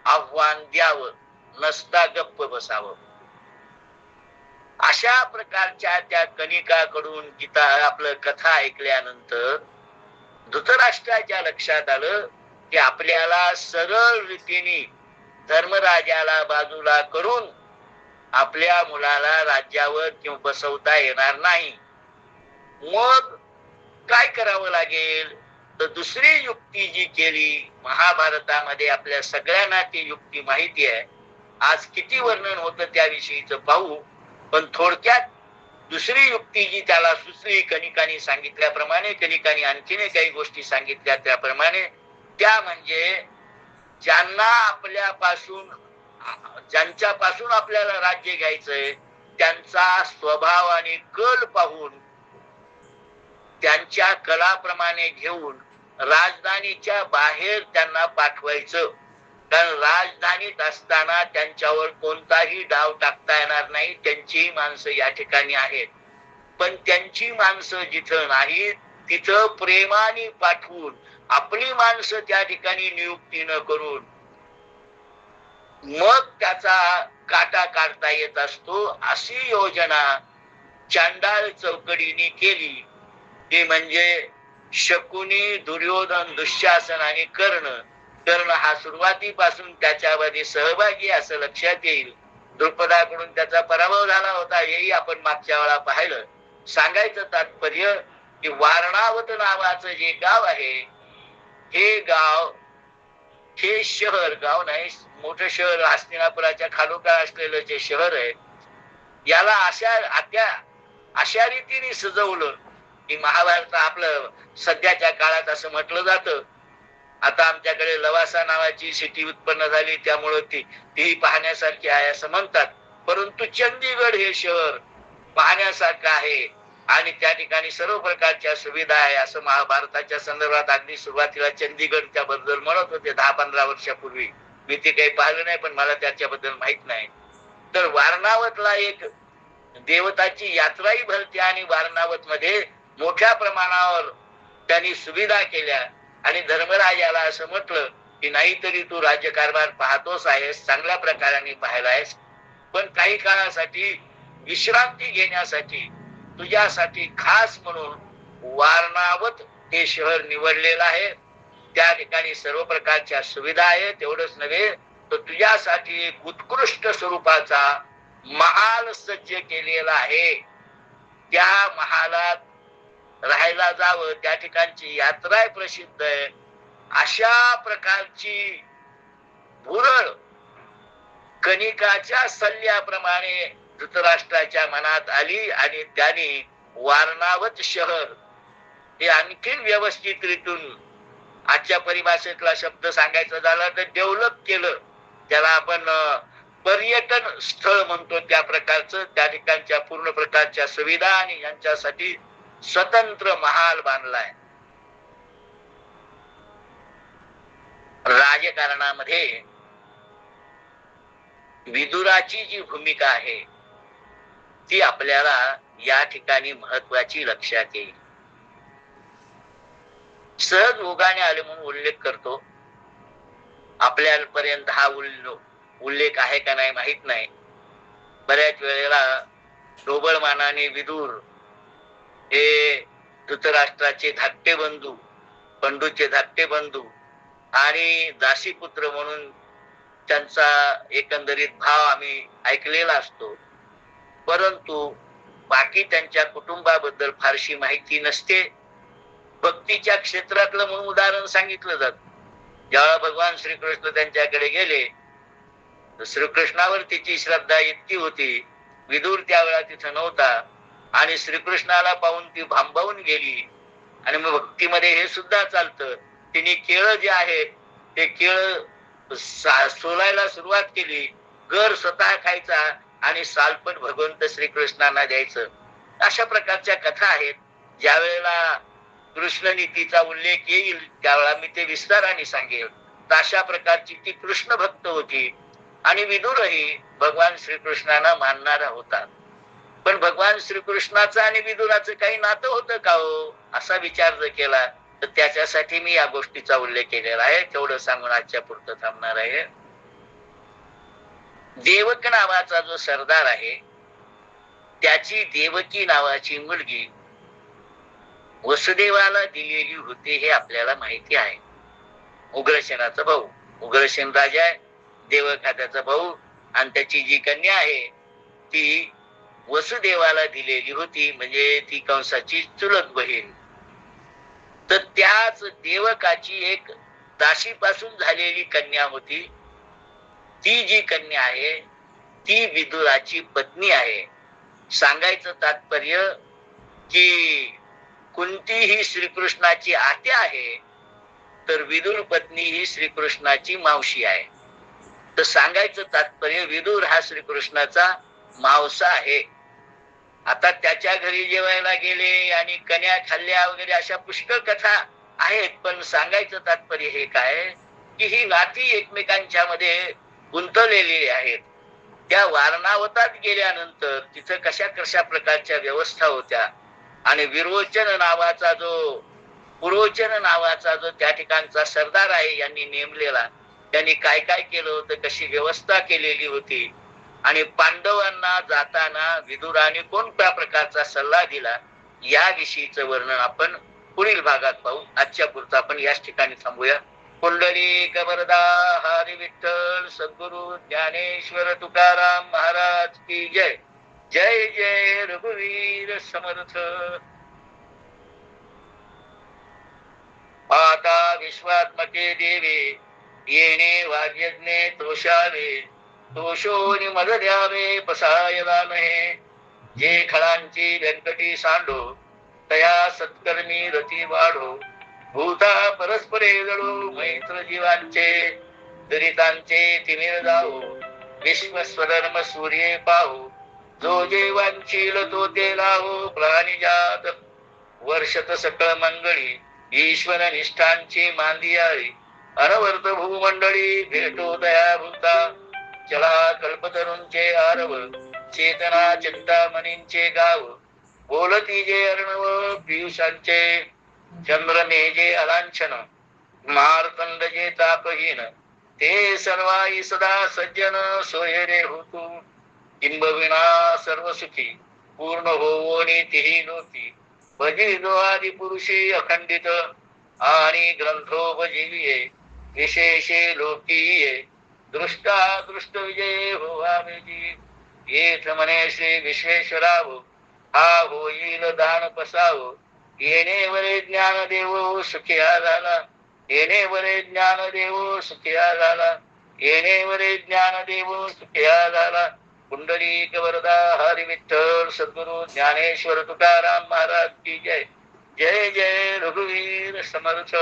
आव्हान द्यावं, नसता गप्प बसावं. अशा प्रकारच्या त्या कणिकाकडून गीता आपलं कथा ऐकल्यानंतर धृतराष्ट्राच्या लक्षात आलं की आपल्याला सरळ रीतीने धर्मराजाला बाजूला करून आपल्या मुलाला राज्यावर किंवा बसवता येणार नाही. मग काय करावं लागेल? तर दुसरी युक्ती जी केली महाभारतामध्ये, आपल्या सगळ्यांना ती युक्ती माहिती आहे. आज किती वर्णन होतं त्याविषयीच पाहू, पण थोडक्यात दुसरी युक्ती जी त्याला सुचली कणिकांनी सांगितल्याप्रमाणे, कणिकांनी आणखीन काही गोष्टी सांगितल्या त्याप्रमाणे, त्या म्हणजे ज्यांच्यापासून आपल्याला राज्य घ्यायचंय त्यांचा स्वभाव आणि कल पाहून त्यांच्या कलाप्रमाणे घेऊन राजधानीच्या बाहेर त्यांना पाठवायचं. कारण राजधानीत असताना त्यांच्यावर कोणताही डाव टाकता येणार नाही. त्यांची माणसं या ठिकाणी आहेत, पण त्यांची माणसं जिथं नाहीत तिथं प्रेमाने पाठवून आपली माणसं त्या ठिकाणी नियुक्ती न करून मग त्याचा काटा काढता येत असतो. अशी योजना चांडाळ चौकडीने केली. ती म्हणजे शकुनी, दुर्योधन, दुःशासन आणि कर्ण. कर्ण हा सुरुवातीपासून त्याच्यामध्ये सहभागी असं लक्षात येईल. द्रुपदाकडून त्याचा पराभव झाला होता, हेही आपण मागच्या वेळा पाहिलं. सांगायचं तात्पर्य की वारणावत नावाचं जे गाव आहे, हे गाव, हे शहर, गाव नाही मोठं शहर, हस्तिनापुराच्या खालोखाल असलेलं जे शहर आहे, याला अशा रीतीने सजवलं की महाभारत आपलं सध्याच्या काळात असं म्हटलं जातं. आता आमच्याकडे लवासा नावाची सिटी उत्पन्न झाली, त्यामुळे ती पाहण्यासारखी आहे असं म्हणतात. परंतु चंदीगड हे शहर पाहण्यासारखं आहे आणि त्या ठिकाणी सर्व प्रकारच्या सुविधा आहे असं महाभारताच्या संदर्भात अगदी सुरुवातीला चंदीगडच्या बद्दल म्हणत होते 10-15 वर्षापूर्वी. मी ते काही पाहिलं नाही, पण मला त्याच्याबद्दल माहित नाही. तर वारणावतला एक देवताची यात्राही भरते आणि वारणावत मध्ये मोठ्या प्रमाणावर त्यांनी सुविधा केल्या. आणि धर्मराजाला असं म्हटलं की नाहीतरी तू राज्यकारभार पाहतोस आहेस, चांगल्या प्रकाराने पाहिला आहेस, पण काही काळासाठी विश्रांती घेण्यासाठी तुझ्यासाठी खास म्हणून वारणावत हे शहर निवडलेलं आहे. त्या ठिकाणी सर्व प्रकारच्या सुविधा आहेत. एवढंच नव्हे तर तुझ्यासाठी एक उत्कृष्ट स्वरूपाचा महाल सज्ज केलेला आहे. त्या महालात राहायला जावं, त्या ठिकाणची यात्रा आहे प्रसिद्ध आहे. अशा प्रकारची भुरळ कणिकाच्या सल्ल्याप्रमाणे धृतराष्ट्राच्या मनात आली आणि त्याने वारणावत शहर हे आणखीन व्यवस्थित रीतून आजच्या परिभाषेतला शब्द सांगायचा झाला तर डेव्हलप केलं. त्याला आपण पर्यटन स्थळ म्हणतो त्या प्रकारचं. त्या ठिकाणच्या पूर्ण प्रकारच्या सुविधा आणि यांच्यासाठी स्वतंत्र महाल बांधलाय. राजकारणामध्ये विदुराची जी भूमिका आहे ती आपल्याला या ठिकाणी महत्वाची लक्षात येईल. सहज ओघाने आले म्हणून उल्लेख करतो. आपल्यापर्यंत हा उल्लेख आहे का नाही माहित नाही. बऱ्याच वेळेला ढोबळमानाने विदुर हे धृतराष्ट्राचे धाकटे बंधू, पंडूचे धाकटे बंधू आणि दासीपुत्र म्हणून त्यांचा एकंदरीत भाव आम्ही ऐकलेला असतो, परंतु बाकी त्यांच्या कुटुंबाबद्दल फारशी माहिती नसते. भक्तीच्या क्षेत्रातलं म्हणून उदाहरण सांगितलं जात. ज्यावेळा भगवान श्रीकृष्ण त्यांच्याकडे गेले, श्रीकृष्णावर तिची श्रद्धा इतकी होती, विदुर त्यावेळा तिथं नव्हता आणि श्रीकृष्णाला पाहून ती भांबावून गेली. आणि मग भक्तीमध्ये हे सुद्धा चालतं. तिने केळं जे आहेत ते केळं सोलायला सुरुवात केली, गर स्वतः खायचा आणि सालपट भगवंत श्रीकृष्णांना द्यायचं. अशा प्रकारच्या कथा आहेत. ज्या वेळेला कृष्ण नीतीचा उल्लेख येईल त्यावेळा मी ते विस्ताराने सांगेल. अशा प्रकारची ती कृष्ण भक्त होती आणि विदुरही भगवान श्रीकृष्णांना मानणारा होता. पण भगवान श्रीकृष्णाचं आणि विदुराचं काही नातं होतं का हो, असा विचार जर केला तर त्याच्यासाठी मी या गोष्टीचा उल्लेख केलेला आहे. तेवढं सांगून आजच्या पुरतं थांबणार आहे. देवक नावाचा जो सरदार आहे त्याची देवकी नावाची मुलगी वसुदेवाला दिलेली होती हे आपल्याला माहिती आहे. उग्रसेनाचा भाऊ, उग्रसेन राजा आहे, देवक हा त्याचा भाऊ आणि त्याची जी कन्या आहे ती वसुदेवाला दिलेली होती, म्हणजे ती कंसाची चुलत बहीण. तर त्याच देवकाची एक दासीपासून झालेली कन्या होती. ती जी कन्या आहे ती विदुराची पत्नी आहे. सांगायचं तात्पर्य की कुंती ही श्रीकृष्णाची आत्या आहे, तर विदुर पत्नी ही श्रीकृष्णाची मावशी आहे. तर सांगायचं तात्पर्य विदुर हा श्रीकृष्णाचा मावसा आहे. आता त्याच्या घरी जेवायला गेले आणि कन्या खाल्ल्या वगैरे अशा पुष्कळ कथा आहेत. पण सांगायचं तात्पर्य हे काय की ही नाती एकमेकांच्या मध्ये गुंतलेली आहेत. त्या वारणावतात गेल्यानंतर तिथं कशा कशा प्रकारच्या व्यवस्था होत्या आणि पुरोचन नावाचा जो त्या ठिकाणचा सरदार आहे यांनी नेमलेला, त्यांनी काय काय केलं होतं, कशी व्यवस्था केलेली होती आणि पांडवांना जाताना विदुराने कोणत्या प्रकारचा सल्ला दिला याविषयीचं वर्णन आपण पुढील भागात पाहू. आजच्या पुरता आपण याच ठिकाणी थांबूया. कुंडलिक वरदा हरी विठ्ठल सद्गुरु ज्ञानेश्वर तुकाराम महाराज की जय. जय जय रघुवीर समर्थ. आता विश्वात्मके देवे येणे वाग्यज्ञे तोषावे, तोषोनी मद द्यावे पसायला नये. जे खळांची व्यंकटी सांडो तया सत्कर्मी रती वाढो. भूता परस्परे जळो मैत्र जीवांचे, दरितांचे तिमिर जाओ. विश्वस्वधर्म सूर्ये पाहो, जो जे वांछील तो ते लाहो. प्राणिजात वर्षत सकळ मंगळी, ईश्वर निष्ठांची मांदियाळी. अनवर्त भूमंडळी भेटो दया भूता, चला कल्पतरूंचे आरव. चेतना चिंतामणींचे गाव, बोलती जे अर्णव पियुषांचे. चंद्रने जे अलांछन, मार्तंड जे तापहीन. ते सर्वाई सदा सज्जन सोयरे होतू. किंबविना सर्व सुखी पूर्ण होवोनी तिही लोकी. भजिलो आदि पुरुषी अखंडित, आणि ग्रंथोपजीविये विशेषे लोकीये. दृष्टा दृष्ट विजय होवावे जी. येथ म्हणे श्री विश्वेश्वराव, हा होईल दान पसाव. येणे वरे ज्ञान देव सुखिया झाला, येणे वरे ज्ञान देव सुखिया झाला, येणे वरे ज्ञान देव सुखिया झाला. पुंडलिक वरदा हरी विठ्ठल सद्गुरु ज्ञानेश्वर तुकाराम महाराज की जय. जय जय रघुवीर समर्थ.